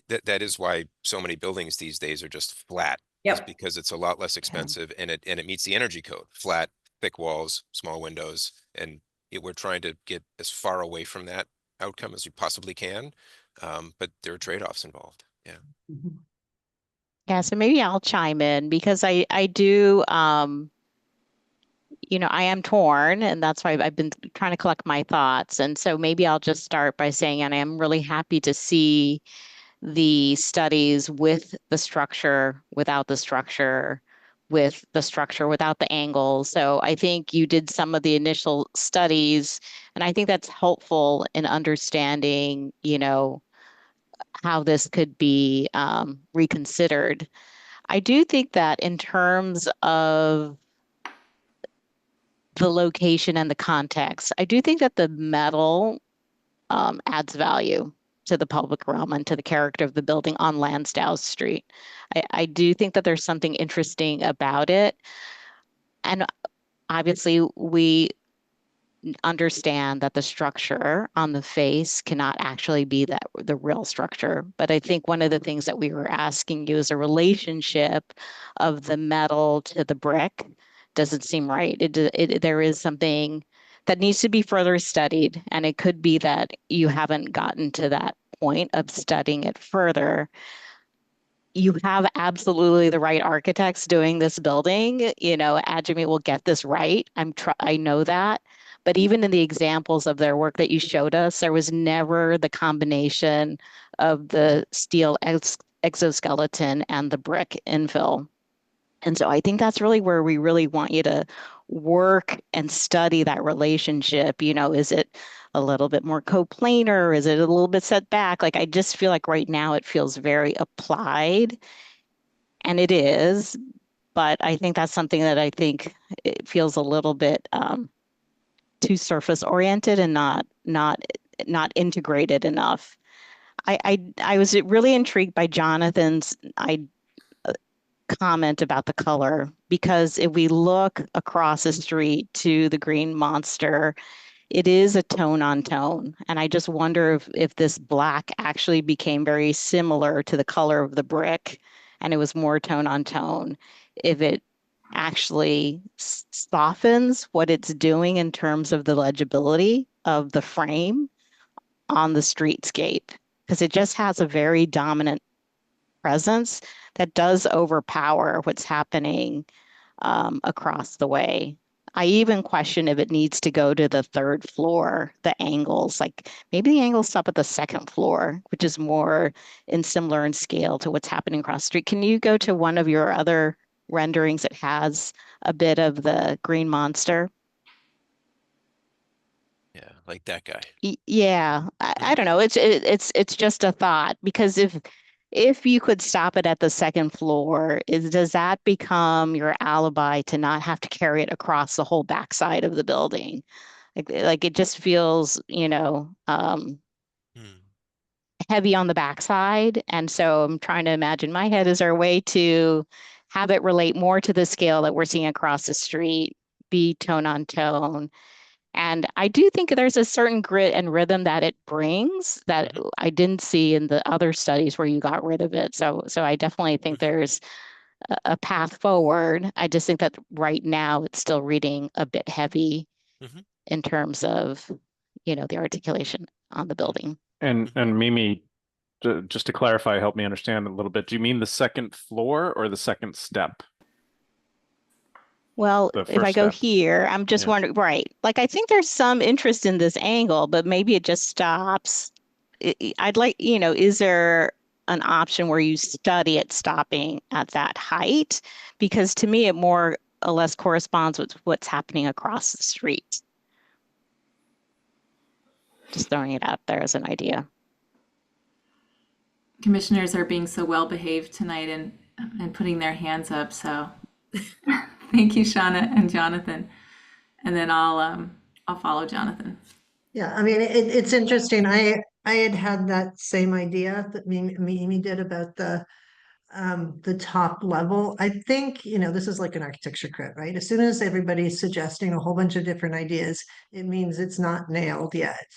That is why so many buildings these days are just flat. Yep. It's because it's a lot less expensive and it meets the energy code. Flat, thick walls, small windows, and we're trying to get as far away from that outcome as we possibly can. But there are trade-offs involved. Yeah. Mhm. Yeah, so maybe I'll chime in because I do, I am torn, and that's why I've been trying to collect my thoughts. And so maybe I'll just start by saying, and I am really happy to see the studies with the structure, without the structure, with the structure without the angles. So I think you did some of the initial studies, and I think that's helpful in understanding, how this could be reconsidered. I do think that in terms of the location and the context, I do think that the metal adds value to the public realm and to the character of the building on Lansdowne Street. I do think that there's something interesting about it. And obviously, we understand that the structure on the face cannot actually be the real structure. But I think one of the things that we were asking you is a relationship of the metal to the brick doesn't seem right. There is something that needs to be further studied, and it could be that you haven't gotten to that point of studying it further. You have absolutely the right architects doing this building. Adjumi will get this right. I know that. But even in the examples of their work that you showed us, there was never the combination of the steel exoskeleton and the brick infill. And so I think that's really where we really want you to work and study that relationship. Is it a little bit more coplanar? Is it a little bit set back? Like, I just feel like right now it feels very applied, and it is, but I think that's something that I think it feels a little bit too surface oriented and not integrated enough. I was really intrigued by Jonathan's comment about the color, because if we look across the street to the Green Monster, it is a tone on tone. And I just wonder if this black actually became very similar to the color of the brick and it was more tone on tone, if it actually softens what it's doing in terms of the legibility of the frame on the streetscape, because it just has a very dominant presence that does overpower what's happening across the way. I even question if it needs to go to the third floor, the angles, like maybe the angles stop at the second floor, which is more similar in scale to what's happening across the street. Can you go to one of your other renderings that has a bit of the Green Monster? Yeah, like that guy. Yeah, I don't know. It's just a thought, because if you could stop it at the second floor, does that become your alibi to not have to carry it across the whole backside of the building? Like it just feels, heavy on the backside. And so I'm trying to imagine, my head, is there a way to have it relate more to the scale that we're seeing across the street, be tone on tone? And I do think there's a certain grit and rhythm that it brings that I didn't see in the other studies where you got rid of it. So I definitely think there's a path forward. I just think that right now it's still reading a bit heavy in terms of, the articulation on the building. And Mimi, just to clarify, help me understand a little bit. Do you mean the second floor or the second step? Well, The if I first go step. here, I'm just wondering, right? Like, I think there's some interest in this angle, but maybe it just stops. I'd like, is there an option where you study it stopping at that height? Because to me, it more or less corresponds with what's happening across the street. Just throwing it out there as an idea. Commissioners are being so well behaved tonight and putting their hands up. So thank you, Shauna and Jonathan. And then I'll follow Jonathan. Yeah, I mean, it's interesting. I had that same idea that Mimi did about the top level. I think, this is like an architecture crit, right? As soon as everybody's suggesting a whole bunch of different ideas, it means it's not nailed yet.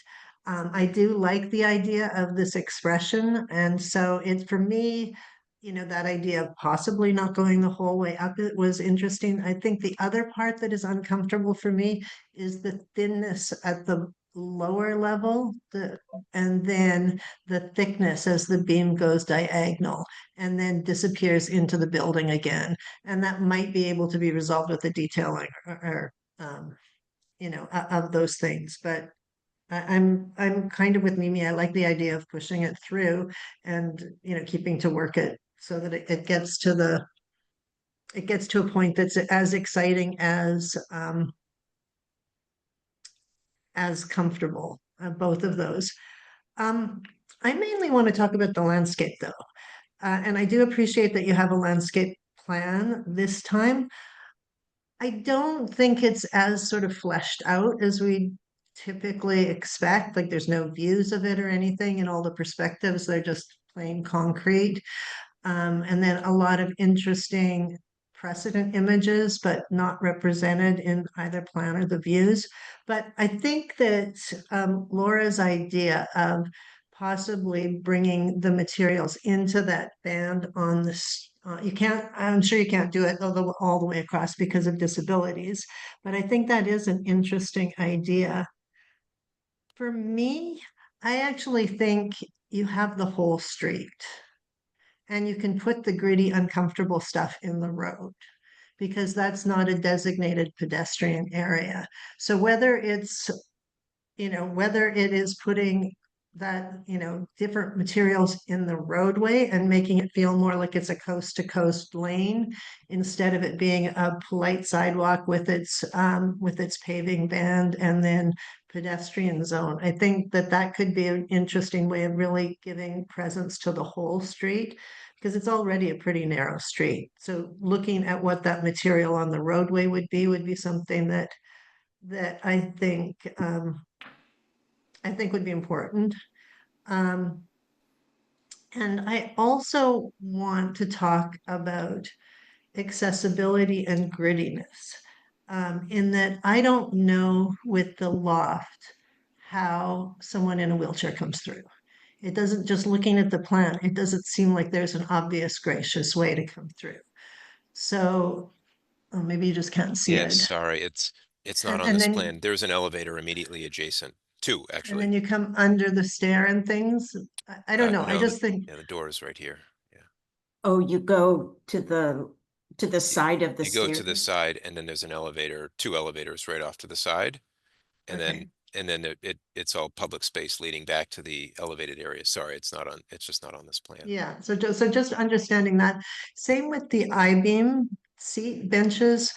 I do like the idea of this expression. And so for me, that idea of possibly not going the whole way up, it was interesting. I think the other part that is uncomfortable for me is the thinness at the lower level, and then the thickness as the beam goes diagonal and then disappears into the building again. And that might be able to be resolved with the detailing or of those things. But I'm kind of with Mimi. I like the idea of pushing it through and keeping to work it so that it gets to the it gets to a point that's as exciting as comfortable, both of those. I mainly want to talk about the landscape though. And I do appreciate that you have a landscape plan this time. I don't think it's as sort of fleshed out as we typically expect. Like there's no views of it or anything in all the perspectives. They're just plain concrete. And then a lot of interesting precedent images, but not represented in either plan or the views. But I think that Laura's idea of possibly bringing the materials into that band on this, I'm sure you can't do it all the way across because of disabilities, but I think that is an interesting idea. For me, I actually think you have the whole street and you can put the gritty, uncomfortable stuff in the road because that's not a designated pedestrian area. So whether it's, whether it is putting that, different materials in the roadway and making it feel more like it's a coast to coast lane instead of it being a polite sidewalk with its paving band and then pedestrian zone. I think that could be an interesting way of really giving presence to the whole street because it's already a pretty narrow street. So looking at what that material on the roadway would be something that I think would be important. And I also want to talk about accessibility and grittiness, in that I don't know with the loft how someone in a wheelchair comes through. It doesn't, just looking at the plan, it doesn't seem like there's an obvious, gracious way to come through. So maybe you just can't see Yes, it. sorry, it's not on And this then- plan. There's an elevator immediately adjacent, two And actually. then you come under the stair and things. I don't know. I No, just think, Yeah, the door is right here. Yeah. Oh, you go to the side of the You go to stairs? the side and then there's an elevator, two elevators right off to the side. And Okay. then it's all public space leading back to the elevated area. Sorry, it's just not on this plan. Yeah, so just understanding that. Same with the I-beam seat benches,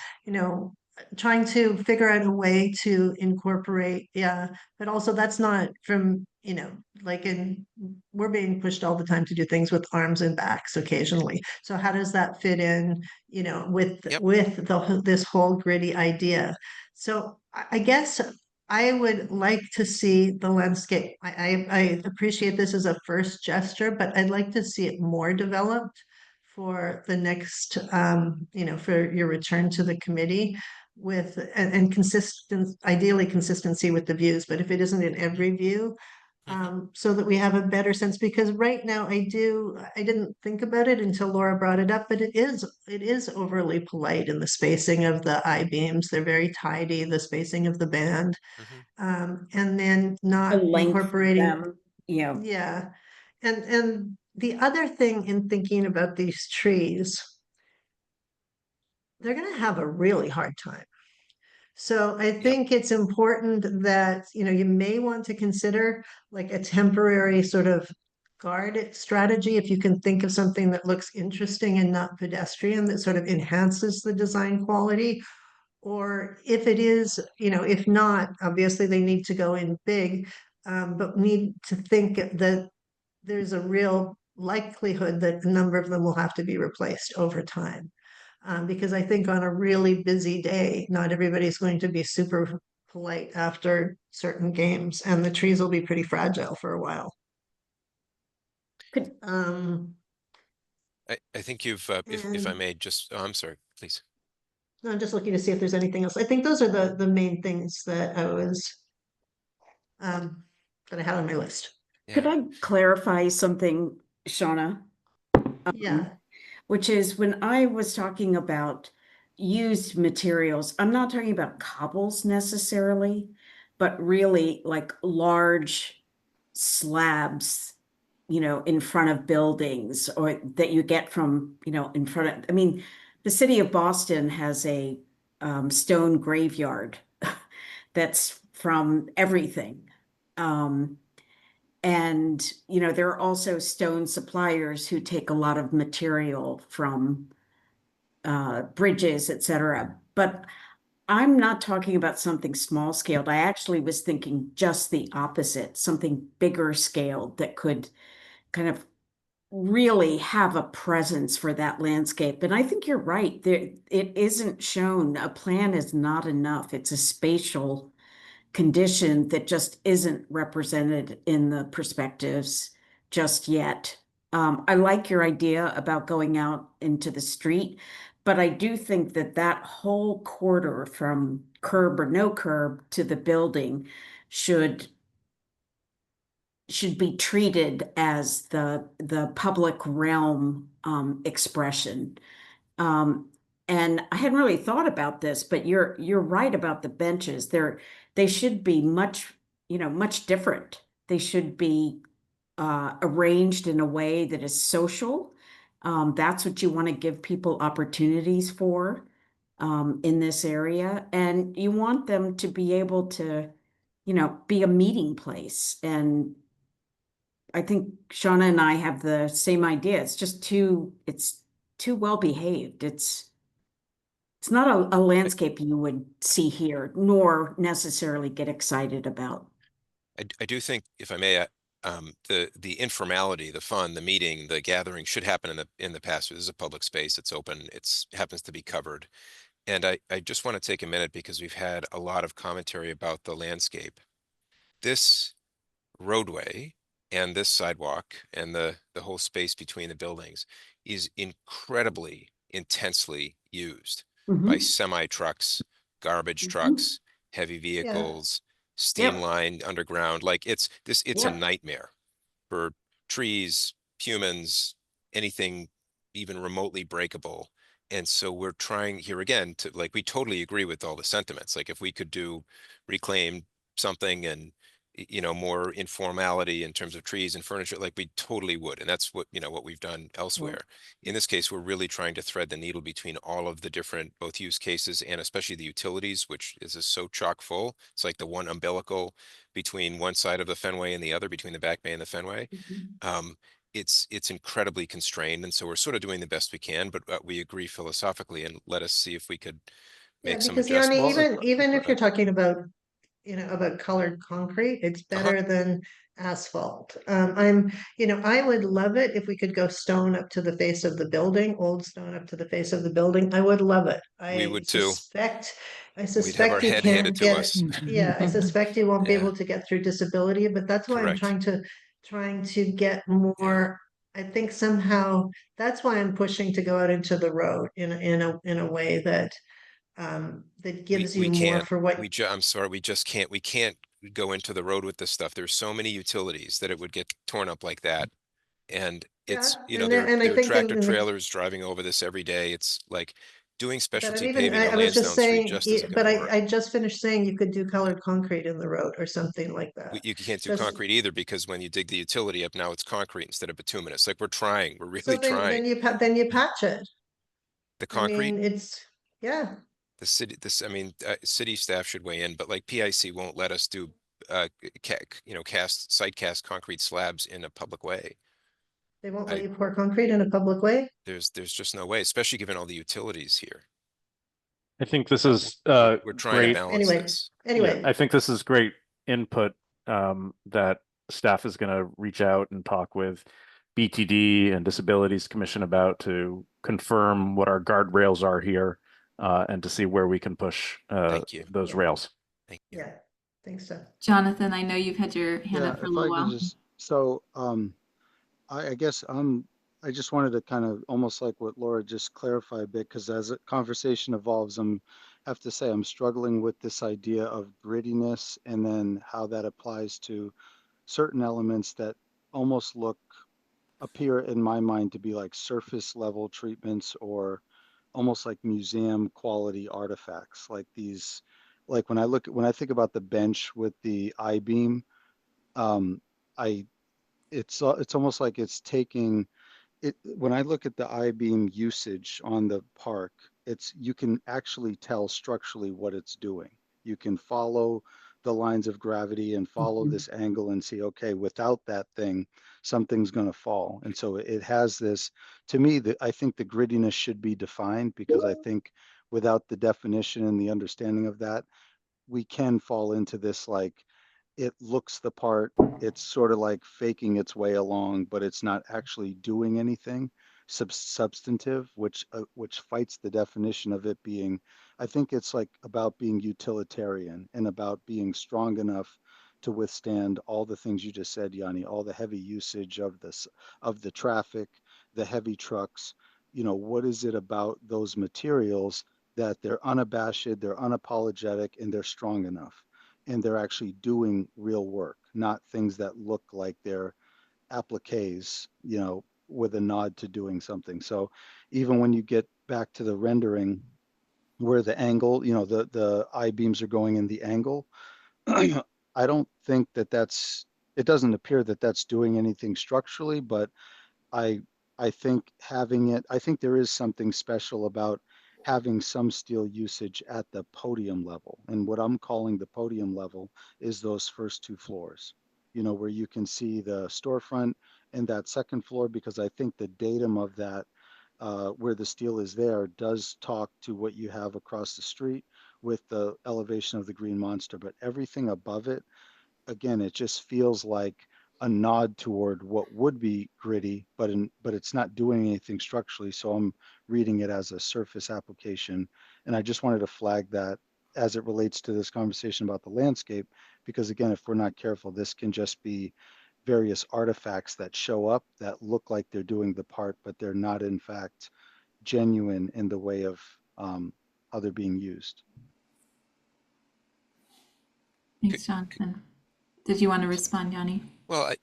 trying to figure out a way to incorporate, but also that's not from, we're being pushed all the time to do things with arms and backs occasionally. So how does that fit in, with Yep. this whole gritty idea? So I guess I would like to see the landscape. I appreciate this as a first gesture, but I'd like to see it more developed for the next, for your return to the committee with, and ideally consistency with the views, but if it isn't in every view, so that we have a better sense, because right now I didn't think about it until Laura brought it up, but it is overly polite in the spacing of the I-beams. They're very tidy, the spacing of the band. And then not The length of incorporating them, yeah. Yeah. And the other thing in thinking about these trees, they're going to have a really hard time. So I think it's important that, you may want to consider like a temporary sort of guard strategy. If you can think of something that looks interesting and not pedestrian, that sort of enhances the design quality. Or if it is, if not, obviously they need to go in big, but need to think that there's a real likelihood that a number of them will have to be replaced over time. Because I think on a really busy day, not everybody's going to be super polite after certain games, and the trees will be pretty fragile for a while. Could, I think you've, if I may just, I'm sorry, please. No, I'm just looking to see if there's anything else. I think those are the main things that I was, that I had on my list. could I clarify something, Shauna? Yeah. Which is when I was talking about used materials, I'm not talking about cobbles necessarily, but really like large slabs, in front of buildings, or that you get from, in front of, I mean, the city of Boston has a stone graveyard that's from everything. And, there are also stone suppliers who take a lot of material from bridges, etc. But I'm not talking about something small scaled. I actually was thinking just the opposite, something bigger scaled that could kind of really have a presence for that landscape. And I think you're right. There, it isn't shown. A plan is not enough. It's a spatial condition that just isn't represented in the perspectives just yet. I like your idea about going out into the street, but I do think that that whole corridor from curb or no curb to the building should be treated as the public realm expression. And I hadn't really thought about this, but you're right about the benches. They should be much, much different. They should be arranged in a way that is social. That's what you want to give people opportunities for in this area. And you want them to be able to, be a meeting place. And I think Shauna and I have the same idea. It's just it's too well behaved. It's not a landscape you would see here, nor necessarily get excited about. I do think, if I may, the informality, the fun, the meeting, the gathering should happen in the past. This is a public space. It's open. It happens to be covered. And I just want to take a minute because we've had a lot of commentary about the landscape. This roadway and this sidewalk and the whole space between the buildings is incredibly intensely used by semi trucks, garbage trucks, heavy vehicles, steam line underground. Like it's a nightmare for trees, humans, anything even remotely breakable. And so we're trying here again to, like, we totally agree with all the sentiments. Like if we could reclaim something and, more informality in terms of trees and furniture, like we totally would. And that's what, what we've done elsewhere. In this case, we're really trying to thread the needle between all of the different, both use cases and especially the utilities, which is so chock full. It's like the one umbilical between one side of the Fenway and the other, between the Back Bay and the Fenway. It's incredibly constrained. And so we're sort of doing the best we can, but we agree philosophically, and let us see if we could make some because Yanni, adjustments. even if you're talking about, about colored concrete, it's better than asphalt. I would love it if we could go stone up to the face of the building, old stone up to the face of the building. I would love it. We would too. I suspect our you head can't handed to get, us. yeah, I suspect you won't be Yeah. able to get through disability, but that's why Correct. I'm trying to get more. I think somehow that's why I'm pushing to go out into the road in a way that that gives you more for what I'm sorry, we can't go into the road with this stuff. There's so many utilities that it would get torn up like that. And it's, there are tractor trailers driving over this every day. It's like doing specialty paving on Lansdowne Street just isn't but gonna work. I just finished saying you could do colored concrete in the road or something like that. You can't do concrete either, because when you dig the utility up, now it's concrete instead of bituminous. Like we're really trying. Then you patch it. The concrete. I mean, it's The city staff should weigh in, but like PIC won't let us do, site cast concrete slabs in a public way. They won't let you pour concrete in a public way. There's just no way, especially given all the utilities here. I think this is We're trying great. to balance this. Anyway, I think this is great input that staff is going to reach out and talk with BTD and Disabilities Commission about, to confirm what our guardrails are here, and to see where we can push those rails. Thank you. Yeah, thanks so. Jonathan, I know you've had your hand up for a little while. I guess I just wanted to kind of almost like what Laura just clarified a bit, because as a conversation evolves, I have to say I'm struggling with this idea of grittiness, and then how that applies to certain elements that almost appear in my mind to be like surface level treatments, or almost like museum quality artifacts, like these, like when I think about the bench with the I-beam, it's almost like it's taking it. When I look at the I-beam usage on the park, you can actually tell structurally what it's doing. You can follow the lines of gravity and follow this angle and see, okay, without that thing, something's going to fall. And so it has this, to me, I think the grittiness should be defined, because I think without the definition and the understanding of that, we can fall into this, like, it looks the part, it's sort of like faking its way along, but it's not actually doing anything substantive, which fights the definition of it being, I think it's like about being utilitarian and about being strong enough to withstand all the things you just said, Yanni, all the heavy usage of the traffic, the heavy trucks. You know, what is it about those materials that they're unabashed, they're unapologetic, and they're strong enough, and they're actually doing real work, not things that look like they're appliques, you know, with a nod to doing something. So even when you get back to the rendering where the angle, you know, the I-beams are going in the angle, I don't think that it doesn't appear that that's doing anything structurally, but I think I think there is something special about having some steel usage at the podium level. And what I'm calling the podium level is those first two floors, you know, where you can see the storefront and that second floor, because I think the datum of that, where the steel is there, does talk to what you have across the street with the elevation of the Green Monster. But everything above it, again, it just feels like a nod toward what would be gritty, but it's not doing anything structurally. So I'm reading it as a surface application. And I just wanted to flag that as it relates to this conversation about the landscape, because again, if we're not careful, this can just be various artifacts that show up that look like they're doing the part, but they're not in fact genuine in the way of how they're being used. Thanks, Jonathan. Did you want to respond, Yanni? Well,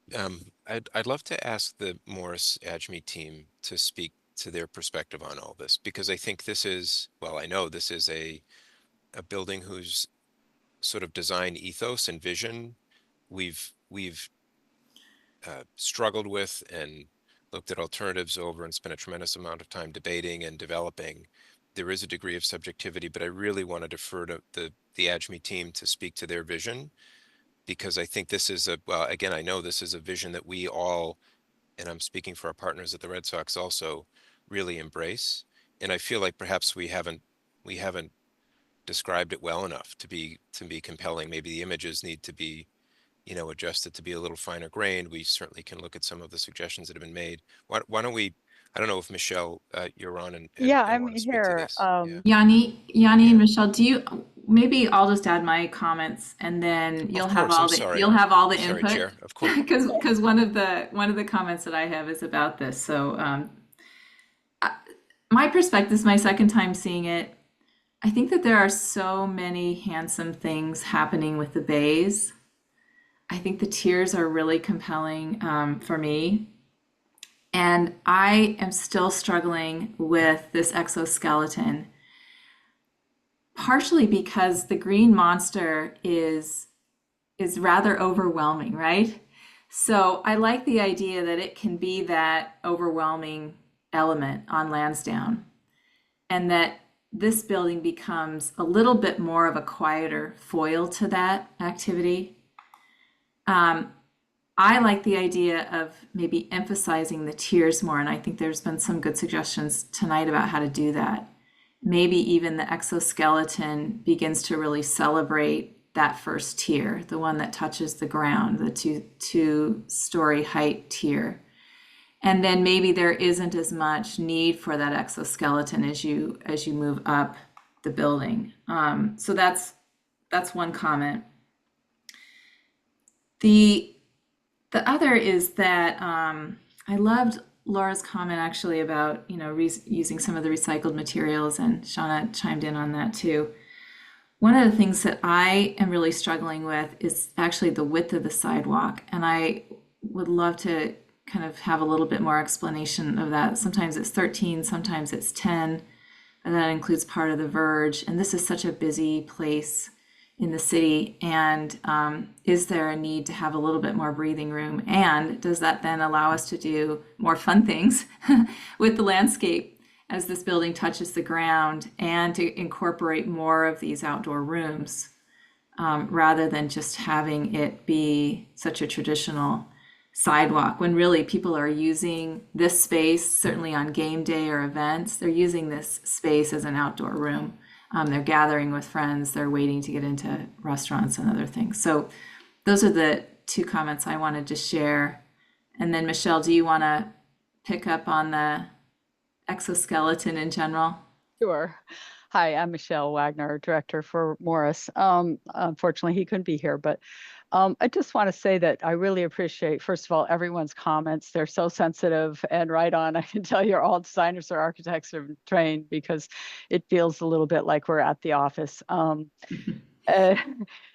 I'd love to ask the Morris ADGME team to speak to their perspective on all this, because I think this is, well, I know this is a building whose sort of design ethos and vision we've struggled with and looked at alternatives over and spent a tremendous amount of time debating and developing. There is a degree of subjectivity, but I really want to defer to the ADGME team to speak to their vision, because I think this is well, again, I know this is a vision that we all, and I'm speaking for our partners at the Red Sox also, really embrace. And I feel like perhaps we haven't described it well enough to be compelling. Maybe the images need to be, you know, adjusted to be a little finer grained. We certainly can look at some of the suggestions that have been made. Why don't we, I don't know if Michelle, you're on and Yeah, and I'm want to speak to here. this. Yeah. Yanni Yeah. and Michelle, maybe I'll just add my comments, and then you'll have course, all I'm the sorry. you'll have all the Sorry, input. Chair, of course. Because one of the comments that I have is about this. So my perspective, this is my second time seeing it. I think that there are so many handsome things happening with the bays. I think the tiers are really compelling for me. And I am still struggling with this exoskeleton, partially because the Green Monster is rather overwhelming, right? So I like the idea that it can be that overwhelming element on Lansdowne, and that this building becomes a little bit more of a quieter foil to that activity. I like the idea of maybe emphasizing the tiers more, and I think there's been some good suggestions tonight about how to do that. Maybe even the exoskeleton begins to really celebrate that first tier, the one that touches the ground, the two-story height tier. And then maybe there isn't as much need for that exoskeleton as you move up the building. So that's one comment. The other is that I loved Laura's comment actually about, you know, using some of the recycled materials, and Shauna chimed in on that too. One of the things that I am really struggling with is actually the width of the sidewalk, and I would love to kind of have a little bit more explanation of that. Sometimes it's 13, sometimes it's 10, and that includes part of the verge. And this is such a busy place in the city, and is there a need to have a little bit more breathing room? And does that then allow us to do more fun things with the landscape as this building touches the ground, and to incorporate more of these outdoor rooms? rather than just having it be such a traditional sidewalk, when really people are using this space, certainly on game day or events, they're using this space as an outdoor room. They're gathering with friends, they're waiting to get into restaurants and other things. So those are the two comments I wanted to share. And then Michelle, do you want to pick up on the exoskeleton in general? Sure. Hi, I'm Michelle Wagner, Director for Morris. Unfortunately, he couldn't be here, but I just want to say that I really appreciate, first of all, everyone's comments. They're so sensitive and right on. I can tell you're all designers or architects are trained, because it feels a little bit like we're at the office.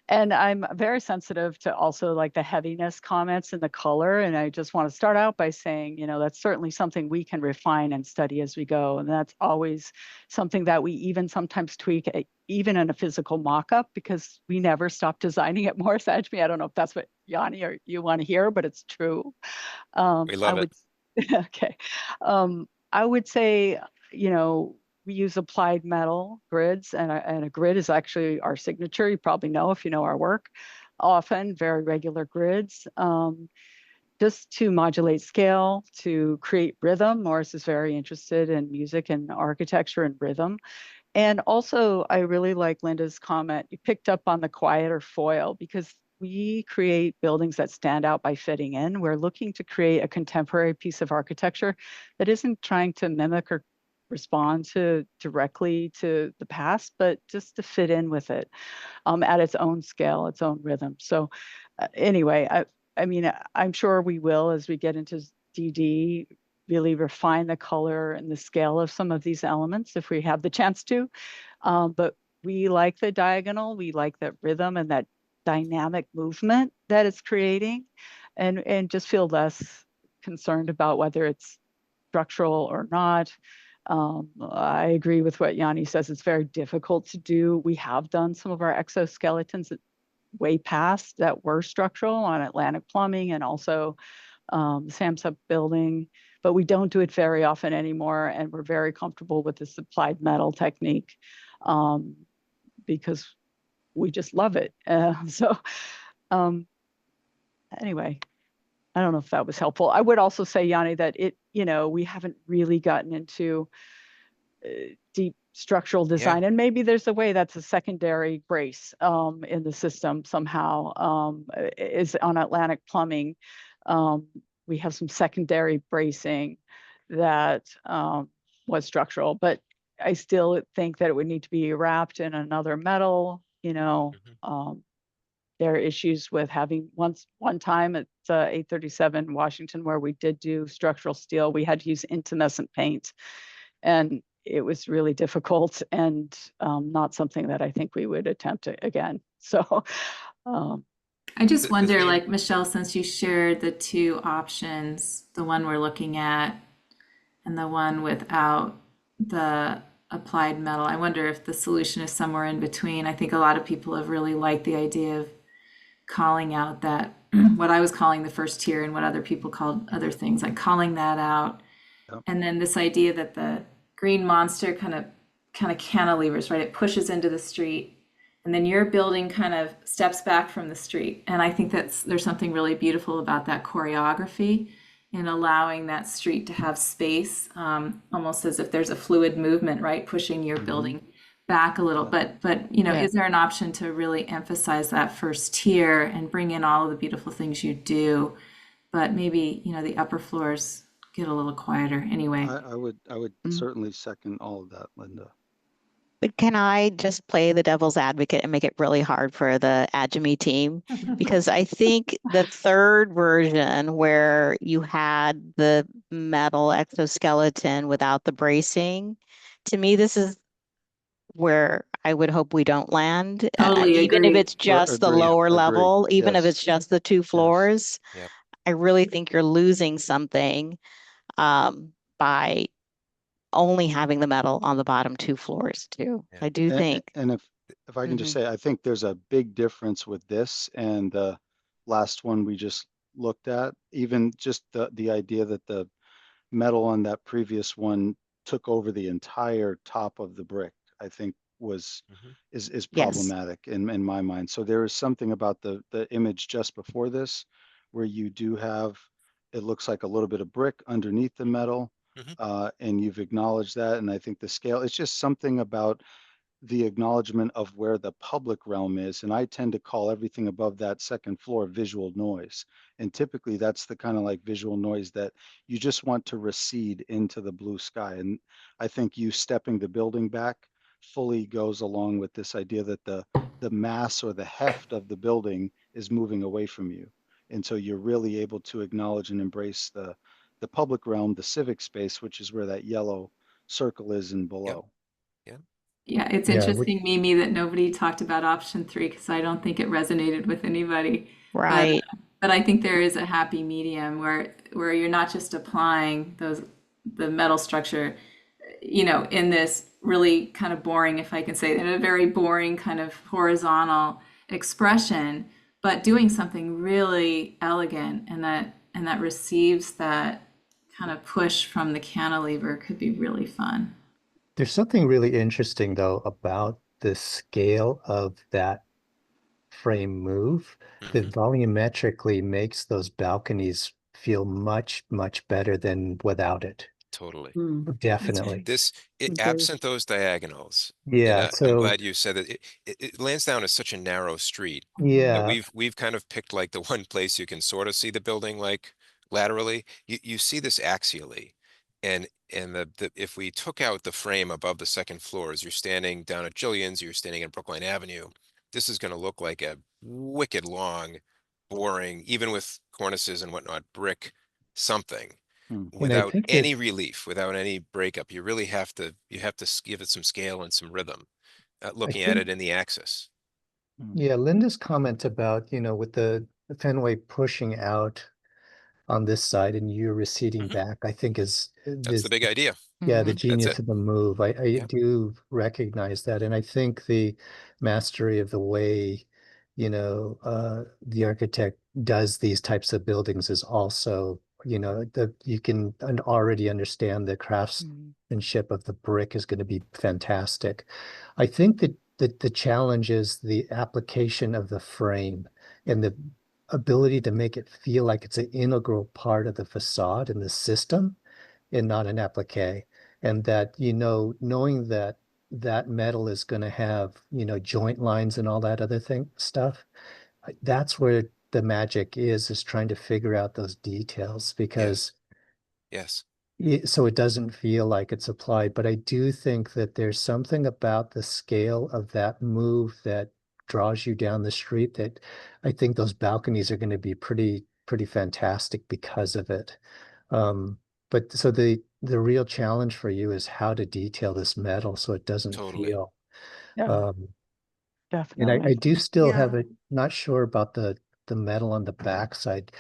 And I'm very sensitive to also like the heaviness comments and the color. And I just want to start out by saying, that's certainly something we can refine and study as we go. And that's always something that we even sometimes tweak, even in a physical mock-up, because we never stop designing at Morris Edgeby. I don't know if that's what Yanni or you want to hear, but it's true. We love it. Okay. I would say, we use applied metal grids, and a grid is actually our signature. You probably know if you know our work. Often very regular grids, just to modulate scale, to create rhythm. Morris is very interested in music and architecture and rhythm. And also, I really like Linda's comment. You picked up on the quieter foil, because we create buildings that stand out by fitting in. We're looking to create a contemporary piece of architecture that isn't trying to mimic or respond directly to the past, but just to fit in with it at its own scale, its own rhythm. So anyway, I mean, I'm sure we will, as we get into DD, really refine the color and the scale of some of these elements if we have the chance to. But we like the diagonal, we like that rhythm and that dynamic movement that it's creating, and just feel less concerned about whether it's structural or not. I agree with what Yanni says. It's very difficult to do. We have done some of our exoskeletons way past that were structural on Atlantic Plumbing and also the SAMSUP building, but we don't do it very often anymore. And we're very comfortable with this applied metal technique because we just love it. Anyway, I don't know if that was helpful. I would also say, Yanni, that we haven't really gotten into deep structural design, and maybe there's a way that's a secondary brace in the system somehow. Is on Atlantic Plumbing. We have some secondary bracing that was structural, but I still think that it would need to be wrapped in another metal. There are issues with having one time at 837 Washington, where we did do structural steel, we had to use intumescent paint, and it was really difficult and not something that I think we would attempt again. So I just wonder, like Michelle, since you shared the two options, the one we're looking at and the one without the applied metal, I wonder if the solution is somewhere in between. I think a lot of people have really liked the idea of calling out that what I was calling the first tier and what other people called other things, like calling that out. Yep. And then this idea that the green monster kind of cantilevers, right? It pushes into the street, and then your building kind of steps back from the street. And I think there's something really beautiful about that choreography in allowing that street to have space, almost as if there's a fluid movement, right? Pushing your building back a little, but is there an option to really emphasize that first tier and bring in all of the beautiful things you do, but maybe the upper floors get a little quieter anyway? I would certainly second all of that, Linda. But can I just play the devil's advocate and make it really hard for the Adjemi team? Because I think the third version, where you had the metal exoskeleton without the bracing, to me, this is where I would hope we don't land. Totally even if agree. it's just the Agree, lower agree. level, even if Yes. it's just the two floors. Yep. I really think you're losing something by only having the metal on the bottom two floors too. Yeah. I do think. And if I can just say, I think there's a big difference with this and the last one we just looked at. Even just the idea that the metal on that previous one took over the entire top of the brick. I think was Mhm. is Yes. problematic in my mind. So there is something about the image just before this where you do have, it looks like a little bit of brick underneath the metal, Mhm. and you've acknowledged that. And I think the scale, it's just something about the acknowledgement of where the public realm is. And I tend to call everything above that second floor visual noise. And typically that's the kind of like visual noise that you just want to recede into the blue sky. And I think you stepping the building back fully goes along with this idea that the mass or the heft of the building is moving away from you. And so you're really able to acknowledge and embrace the public realm, the civic space, which is where that yellow circle is and below. Yeah. Yeah, it's Yeah, interesting, Mimi, that nobody talked about option three because I don't think it resonated with anybody. Right. But I think there is a happy medium where you're not just applying the metal structure, in this really kind of boring, if I can say, in a very boring kind of horizontal expression, but doing something really elegant and that receives that kind of push from the cantilever could be really fun. there's something really interesting though about the scale of that frame move that Mhm. volumetrically makes those balconies feel much, much better than without it. Totally. Definitely. Absent those diagonals, and Yeah. I'm So glad you said that. Lansdowne is such a narrow street. yeah, We've kind of picked like the one place you can sort of see the building like laterally. You see this axially, and if we took out the frame above the second floor, as you're standing down at Jillian's, you're standing in Brookline Avenue, this is going to look like a wicked long, boring, even with cornices and whatnot, brick something Hmm. and I without think any that relief, without any breakup. You really have to give it some scale and some rhythm, I looking at think it in the axis. yeah, Linda's comment about, with the Fenway pushing out on this side and you receding Mhm. back, I think is That's the big idea. yeah, the Mhm. That's genius it. of the move. I Yeah. do recognize that. And I think the mastery of the way, the architect does these types of buildings is also, that you can already understand the craftsmanship of the brick is going to be fantastic. I think that the challenge is the application of the frame and the ability to make it feel like it's an integral part of the facade and the system and not an applique. And that, knowing that that metal is going to have, joint lines and all that other stuff, that's where the magic is trying to figure out those details because Yes. so it doesn't feel like it's applied. But I do think that there's something about the scale of that move that draws you down the street that I think those balconies are going to be pretty fantastic because of it. But so the real challenge for you is how to detail this metal so it doesn't Totally. feel. Yeah, And I definitely. do still have Yeah. not sure about the metal on the backside.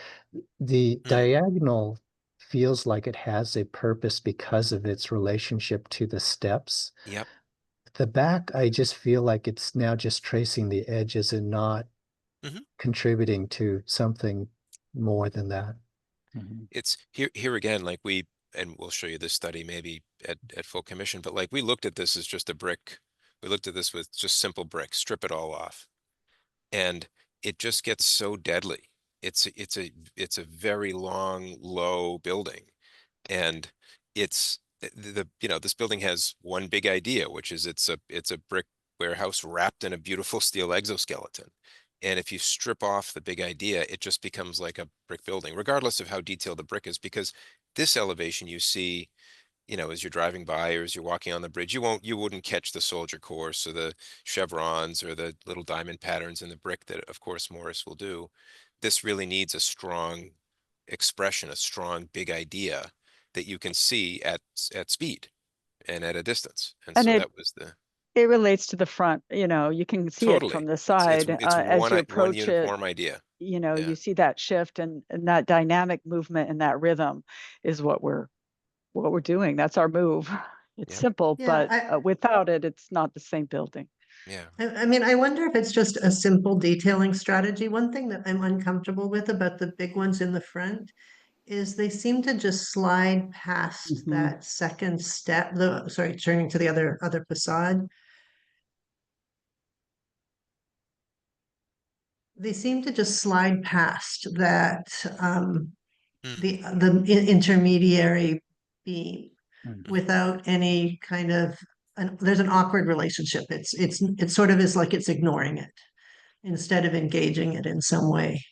The Mm. diagonal feels like it has a purpose because of its relationship to the steps. Yep. The back, I just feel like it's now just tracing the edges and not Mhm. contributing to something more than that. It's here again, like and we'll show you this study maybe at full commission, but like we looked at this as just a brick. We looked at this with just simple brick, strip it all off. And it just gets so deadly. It's a very long, low building. And it's this building has one big idea, which is it's a brick warehouse wrapped in a beautiful steel exoskeleton. And if you strip off the big idea, it just becomes like a brick building, regardless of how detailed the brick is, because this elevation you see, as you're driving by or as you're walking on the bridge, you wouldn't catch the soldier course or the chevrons or the little diamond patterns in the brick that, of course, Morris will do. This really needs a strong expression, a strong big idea that you can see at speed and at a distance. And And so it that was it relates to the front, you can see it from totally. the side It's as you one approach it, uniform idea. you Yeah. see that shift and that dynamic movement and that rhythm is what we're doing. That's our move. It's Yeah. simple, Yeah, but without it, it's not the same building. Yeah. I mean, I wonder if it's just a simple detailing strategy. One thing that I'm uncomfortable with about the big ones in the front is they seem to just slide past Mhm. that second step, turning to the other facade. they seem to just slide past that, Mm. the intermediary beam Mhm. without any kind of, there's an awkward relationship. It sort of is like it's ignoring it instead of engaging it in some way.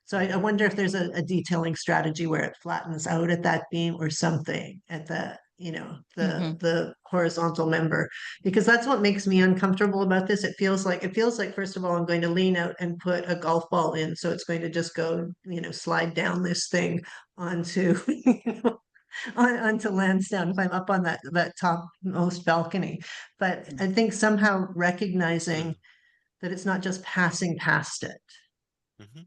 So I wonder if there's a detailing strategy where it flattens out at that beam or something at the, the horizontal member, because that's what makes me uncomfortable about this. It feels like, first of all, I'm going to lean out and put a golf ball in, so it's going to just go, slide down this thing onto, onto Lansdowne if I'm up on that topmost balcony. But I think somehow recognizing that it's not just passing past it. Mm-hmm.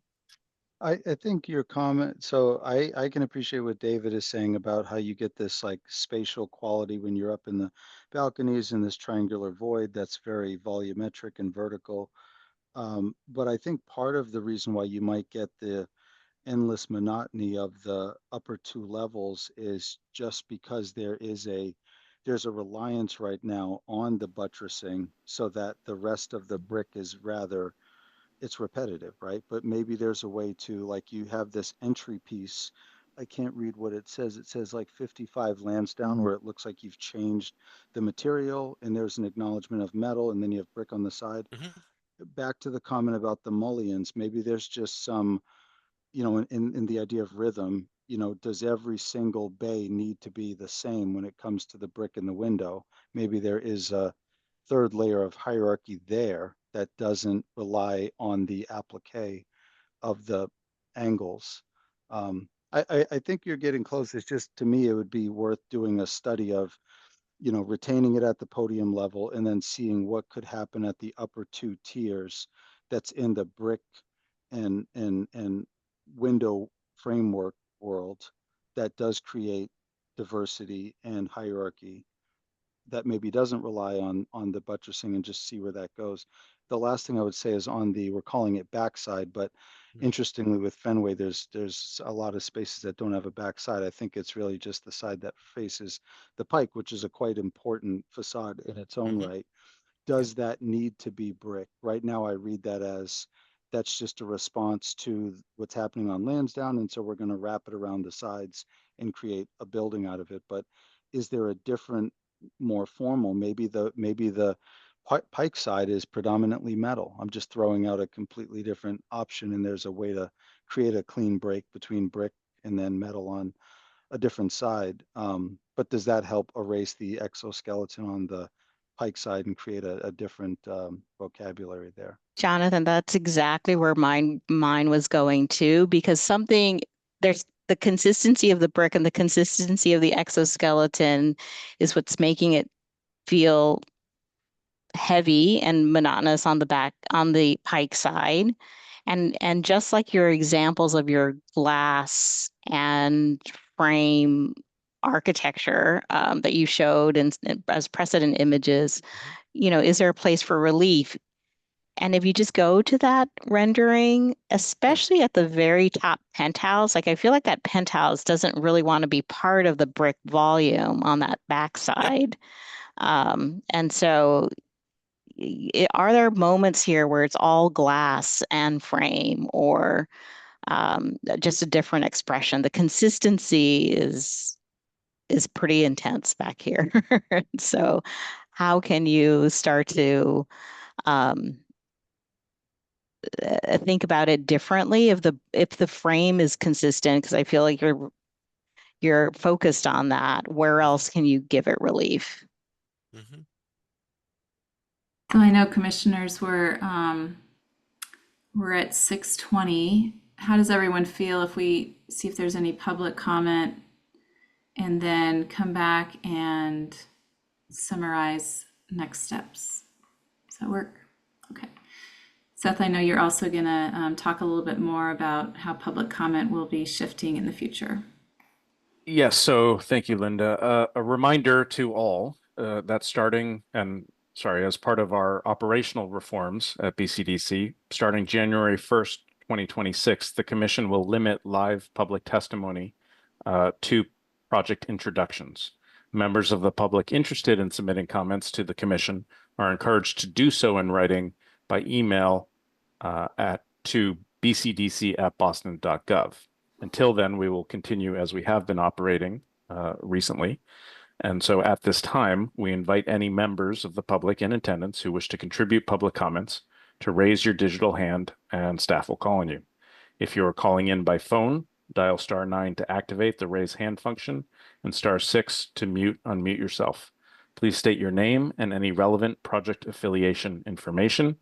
I think your comment, so I can appreciate what David is saying about how you get this like spatial quality when you're up in the balconies in this triangular void that's very volumetric and vertical. But I think part of the reason why you might get the endless monotony of the upper two levels is just because there's a reliance right now on the buttressing so that the rest of the brick is rather, it's repetitive, right? But maybe there's a way to, like, you have this entry piece. I can't read what it says. It says like 55 Lansdowne, where it looks like you've changed the material and there's an acknowledgement of metal and then you have brick on the side. Mm-hmm. Back to the comment about the mullions, maybe there's just some, in the idea of rhythm, does every single bay need to be the same when it comes to the brick in the window? Maybe there is a third layer of hierarchy there that doesn't rely on the applique of the angles. I think you're getting close. It's just, to me, it would be worth doing a study of, retaining it at the podium level and then seeing what could happen at the upper two tiers that's in the brick and window framework world that does create diversity and hierarchy that maybe doesn't rely on the buttressing, and just see where that goes. The last thing I would say is on the, we're calling it backside, but interestingly with Fenway, there's a lot of spaces that don't have a backside. I think it's really just the side that faces the pike, which is a quite important facade in its own Mm-hmm. right. Does that need to be brick? Right now, I read that as that's just a response to what's happening on Lansdowne, and so we're going to wrap it around the sides and create a building out of it. But is there a different, more formal, maybe the pike side is predominantly metal? I'm just throwing out a completely different option, and there's a way to create a clean break between brick and then metal on a different side. But does that help erase the exoskeleton on the pike side and create a different vocabulary there? Jonathan, that's exactly where mine was going to, because there's the consistency of the brick and the consistency of the exoskeleton is what's making it feel heavy and monotonous on the pike side. And just like your examples of your glass and frame architecture that you showed and as precedent images, is there a place for relief? And if you just go to that rendering, especially at the very top penthouse, like I feel like that penthouse doesn't really want to be part of the brick volume on that backside. And so are there moments here where it's all glass and frame, or just a different expression? The consistency is pretty intense back here. So how can you start to think about it differently if the frame is consistent? Because I feel like you're focused on that. Where else can you give it relief? Mm-hmm. So I know commissioners we're at 6:20. How does everyone feel if we see if there's any public comment and then come back and summarize next steps? Does that work? Okay. Seth, I know you're also going to talk a little bit more about how public comment will be shifting in the future. Yes, so thank you, Linda. A reminder to all that as part of our operational reforms at BCDC, starting January 1st, 2026, the Commission will limit live public testimony to project introductions. Members of the public interested in submitting comments to the Commission are encouraged to do so in writing by email to bcdc@boston.gov. Until then, we will continue as we have been operating recently. And so at this time, we invite any members of the public in attendance who wish to contribute public comments to raise your digital hand, and staff will call on you. If you are calling in by phone, dial *9 to activate the raise hand function and *6 to unmute yourself. Please state your name and any relevant project affiliation information,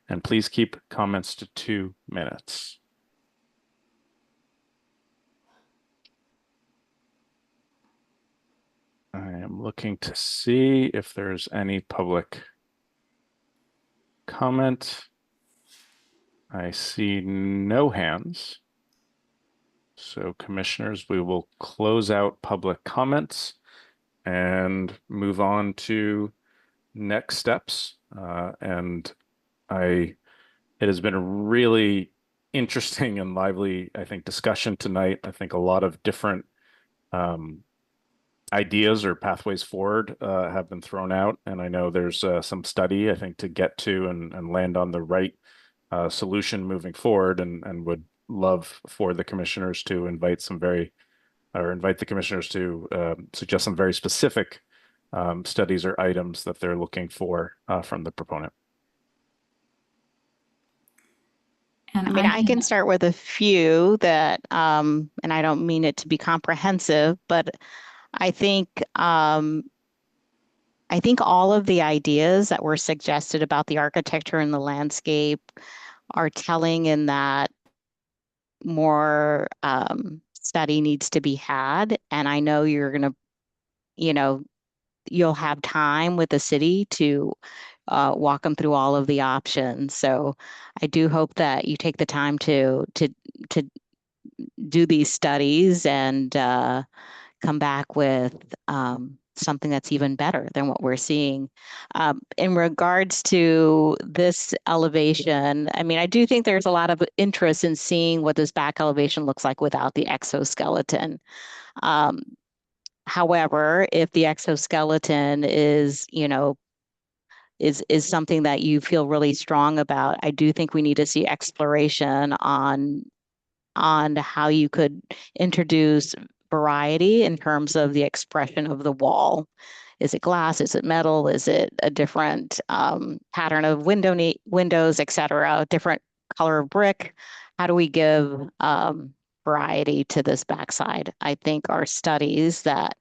and please keep comments to 2 minutes. I am looking to see if there's any public comment. I see no hands. So commissioners, we will close out public comments and move on to next steps. It has been a really interesting and lively, I think, discussion tonight. I think a lot of different ideas or pathways forward have been thrown out, and I know there's some study, I think, to get to and land on the right solution moving forward, and would love for the commissioners to invite the commissioners to suggest some very specific studies or items that they're looking for from the proponent. And I mean, I can start with a few that, and I don't mean it to be comprehensive, but I think all of the ideas that were suggested about the architecture and the landscape are telling in that more study needs to be had. And I know you're going to, you'll have time with the city to walk them through all of the options. So I do hope that you take the time to do these studies and come back with something that's even better than what we're seeing. In regards to this elevation, I mean, I do think there's a lot of interest in seeing what this back elevation looks like without the exoskeleton. However, if the exoskeleton is, is something that you feel really strong about, I do think we need to see exploration on how you could introduce variety in terms of the expression of the wall. Is it glass? Is it metal? Is it a different pattern of windows, et cetera, different color of brick? How do we give variety to this backside? I think are studies that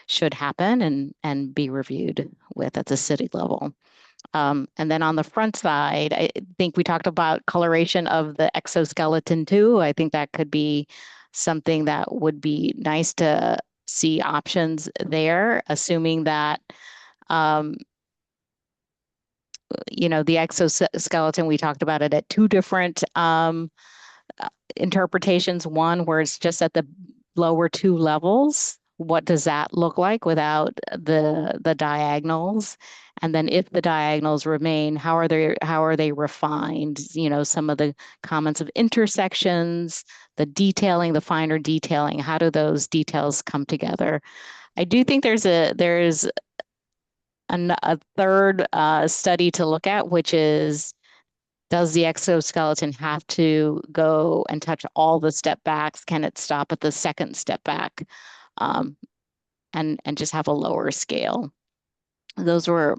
should happen and be reviewed with at the city level. And then on the front side, I think we talked about coloration of the exoskeleton too. I think that could be something that would be nice to see options there, assuming that, the exoskeleton, we talked about it at 2 different interpretations. One where it's just at the lower 2 levels. What does that look like without the diagonals? And then if the diagonals remain, how are they refined? Some of the comments of intersections, the detailing, the finer detailing, how do those details come together? I do think there's a third study to look at, which is, does the exoskeleton have to go and touch all the step backs? Can it stop at the second step back? And just have a lower scale. Those were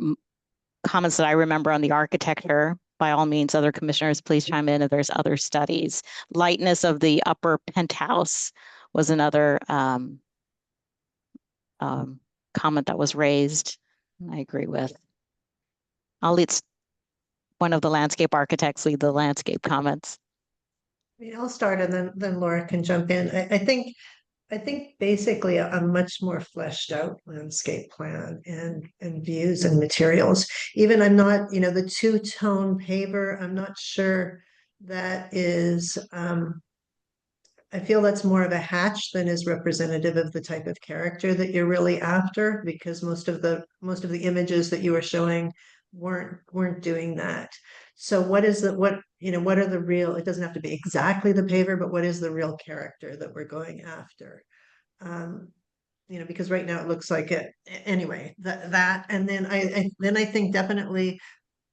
comments that I remember on the architecture. By all means, other commissioners, please chime in if there's other studies. Lightness of the upper penthouse was another comment that was raised. I agree with. I'll let one of the landscape architects lead the landscape comments. I'll start and then Laura can jump in. I think basically a much more fleshed out landscape plan and views and materials. Even I'm not, the 2-tone paver, I'm not sure that is, I feel that's more of a hatch than is representative of the type of character that you're really after, because most of the images that you were showing weren't doing that. So what are the real, it doesn't have to be exactly the paver, but what is the real character that we're going after? Because right now it looks like it anyway, that, and then I think definitely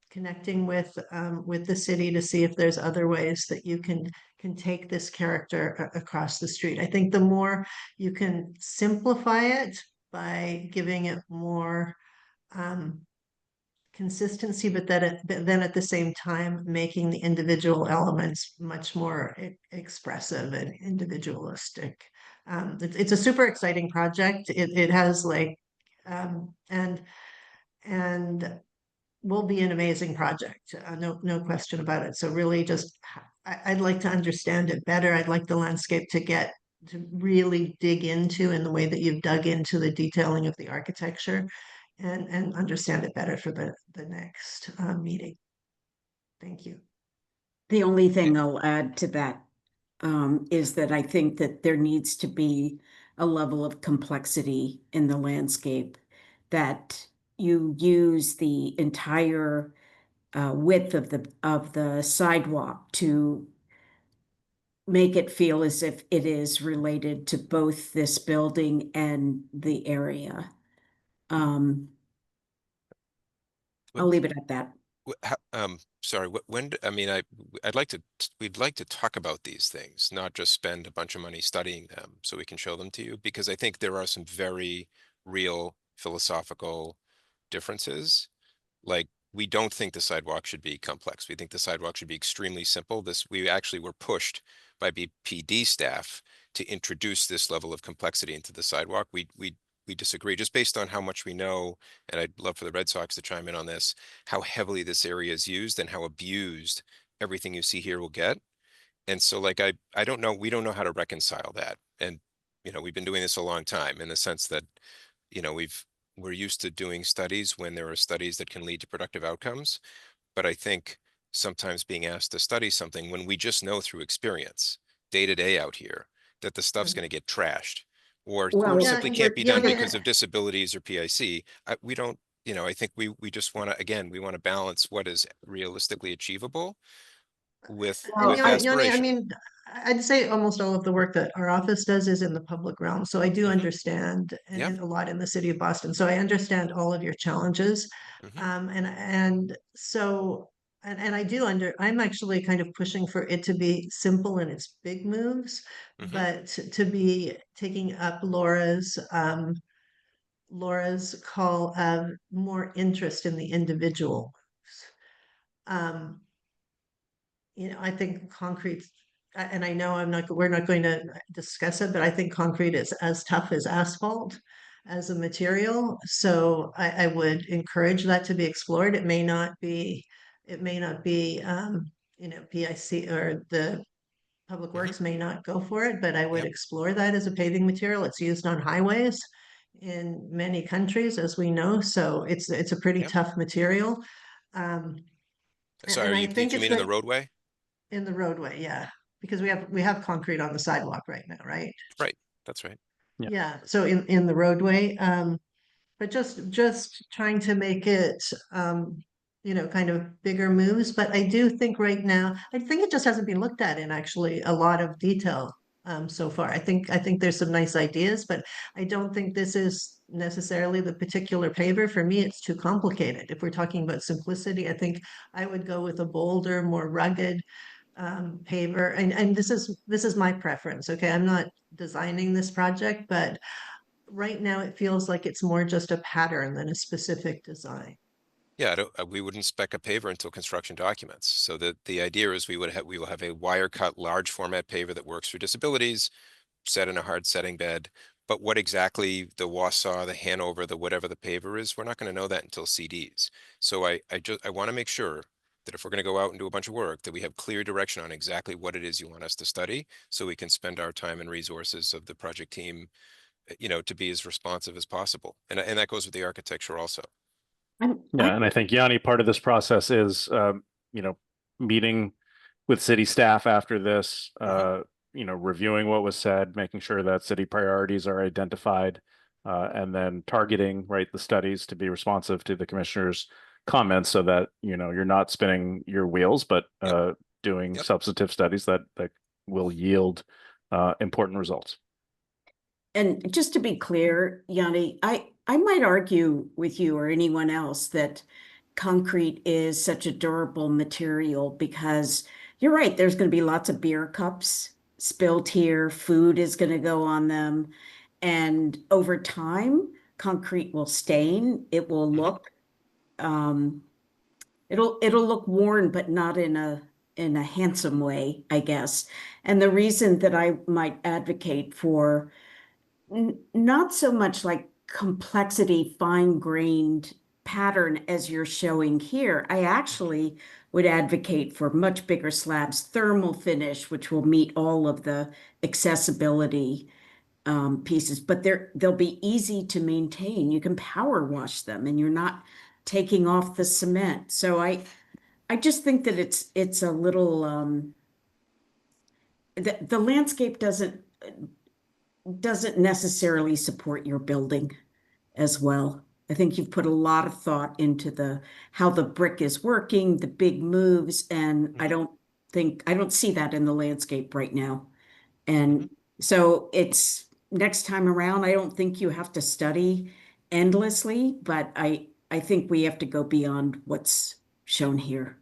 connecting with the city to see if there's other ways that you can take this character across the street. I think the more you can simplify it by giving it more consistency, but then at the same time making the individual elements much more expressive and individualistic. It's a super exciting project. It has like and will be an amazing project. No question about it. So really just, I'd like to understand it better. I'd like the landscape to really dig into in the way that you've dug into the detailing of the architecture and understand it better for the next meeting. Thank you. The only thing I'll add to that is that I think that there needs to be a level of complexity in the landscape, that you use the entire width of the sidewalk to make it feel as if it is related to both this building and the area. I'll leave it at that. Sorry, I mean, we'd like to talk about these things, not just spend a bunch of money studying them so we can show them to you, because I think there are some very real philosophical differences. Like, we don't think the sidewalk should be complex. We think the sidewalk should be extremely simple. We actually were pushed by BPD staff to introduce this level of complexity into the sidewalk. We disagree, just based on how much we know, and I'd love for the Red Sox to chime in on this, how heavily this area is used and how abused everything you see here will get. And so like, I don't know, we don't know how to reconcile that. And, you know, we've been doing this a long time in the sense that, you know, we're used to doing studies when there are studies that can lead to productive outcomes. But I think sometimes being asked to study something when we just know through experience, day to day out here, that the stuff's going to get trashed or Well, simply Yeah, can't be done yeah. because of disabilities or PIC. We don't, you know, I think we just want to, again, we want to balance what is realistically achievable with Yoni, aspiration. I mean, I'd say almost all of the work that our office does is in the public realm. So I do Mhm. understand Yeah. a lot in the city of Boston. So I understand all of your challenges. Mhm. And so and I do I'm actually kind of pushing for it to be simple in its big moves, Mhm. but to be taking up Laura's call of more interest in the individual. You know, I think concrete, and I know we're not going to discuss it, but I think concrete is as tough as asphalt as a material. So I would encourage that to be explored. It may not be, you know, PIC or the Public Works may not go for it, but I would Yep. explore that as a paving material. It's used on highways in many countries, as we know. So it's a pretty Yep. tough material. Sorry, I you think it's mean in the going roadway? in the roadway, yeah, because we have concrete on the sidewalk right now, right? Right. That's right. Yeah. Yeah, so in the roadway, but just trying to make it, you know, kind of bigger moves. But I do think right now, I think it just hasn't been looked at in actually a lot of detail so far. I think there's some nice ideas, but I don't think this is necessarily the particular paver. For me, it's too complicated. If we're talking about simplicity, I think I would go with a bolder, more rugged paver. And this is my preference. Okay, I'm not designing this project, but right now it feels like it's more just a pattern than a specific design. Yeah, we wouldn't spec a paver until construction documents. So the idea is we will have a wire cut large format paver that works for disabilities, set in a hard setting bed. But what exactly the Wausau, the Hanover, the whatever the paver is, we're not going to know that until CDs. So I want to make sure that if we're going to go out and do a bunch of work, that we have clear direction on exactly what it is you want us to study, so we can spend our time and resources of the project team, you know, to be as responsive as possible. And that goes with the architecture also. Yeah, and I think, Yanni, part of this process is, you know, meeting with city staff after this, you know, reviewing what was said, making sure that city priorities are identified, and then targeting, right, the studies to be responsive to the commissioner's comments so that, you know, you're not spinning your wheels, but doing Yep. substantive studies that will yield important results. And just to be clear, Yanni, I might argue with you or anyone else that concrete is such a durable material because you're right, there's going to be lots of beer cups spilled here, food is going to go on them. And over time, concrete will stain. It will look, it'll look worn, but not in a handsome way, I guess. And the reason that I might advocate for not so much like complexity, fine-grained pattern as you're showing here, I actually would advocate for much bigger slabs, thermal finish, which will meet all of the accessibility pieces, but they'll be easy to maintain. You can power wash them and you're not taking off the cement. So I just think that it's a little the landscape doesn't necessarily support your building as well. I think you've put a lot of thought into how the brick is working, the big moves, and I don't see that in the landscape right now. And so it's next time around, I don't think you have to study endlessly, but I think we have to go beyond what's shown here.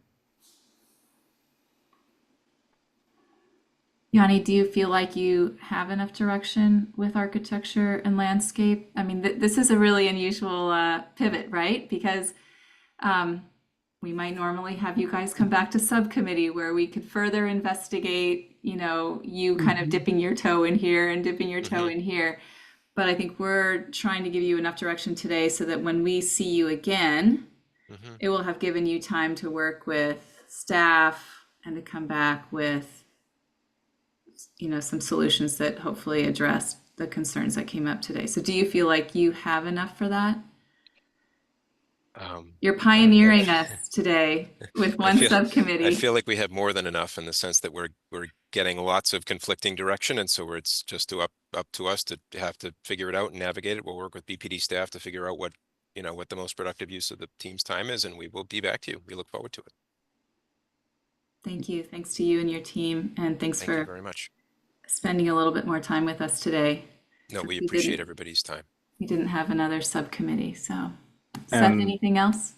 Yanni, do you feel like you have enough direction with architecture and landscape? I mean, this is a really unusual pivot, right? Because we might normally have you guys come back to subcommittee where we could further investigate, you kind of dipping your toe in here and dipping your toe in here. But I think we're trying to give you enough direction today so that when we see you again, it will have given you time to work with staff and to come back with some solutions that hopefully address the concerns that came up today. So do you feel like you have enough for that? You're pioneering us today with one subcommittee. I feel like we have more than enough in the sense that we're getting lots of conflicting direction, and so it's just up to us to have to figure it out and navigate it. We'll work with BPD staff to figure out what the most productive use of the team's time is, and we will be back to you. We look forward to it. Thank you. Thanks to you and your team, and thank you very much. Spending a little bit more time with us today. No, we appreciate everybody's time. We didn't have another subcommittee, so. Seth, anything else?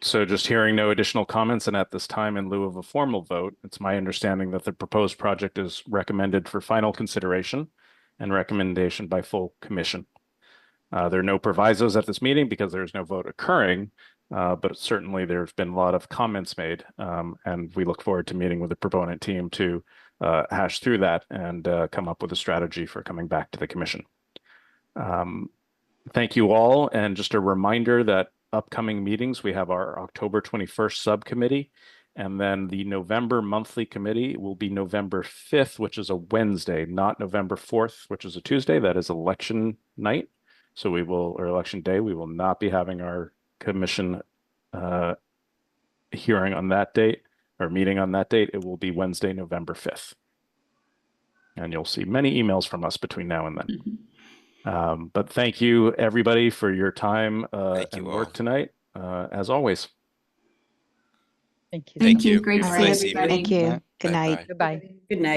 So just hearing no additional comments, and at this time, in lieu of a formal vote, it's my understanding that the proposed project is recommended for final consideration and recommendation by full commission. There are no provisos at this meeting because there's no vote occurring, but certainly there's been a lot of comments made, and we look forward to meeting with the proponent team to hash through that and come up with a strategy for coming back to the commission. Thank you all, and just a reminder that upcoming meetings, we have our October 21st subcommittee, and then the November monthly committee will be November 5th, which is a Wednesday, not November 4th, which is a Tuesday. That is election night. So or election day, we will not be having our commission hearing on that date or meeting on that date. It will be Wednesday, November 5th. And you'll see many emails from us between now and then. But thank you, everybody, for your time and work tonight, as always. Thank you. Thank you. Great to see Nice everybody. Thank you. Good night. Goodbye. Good night.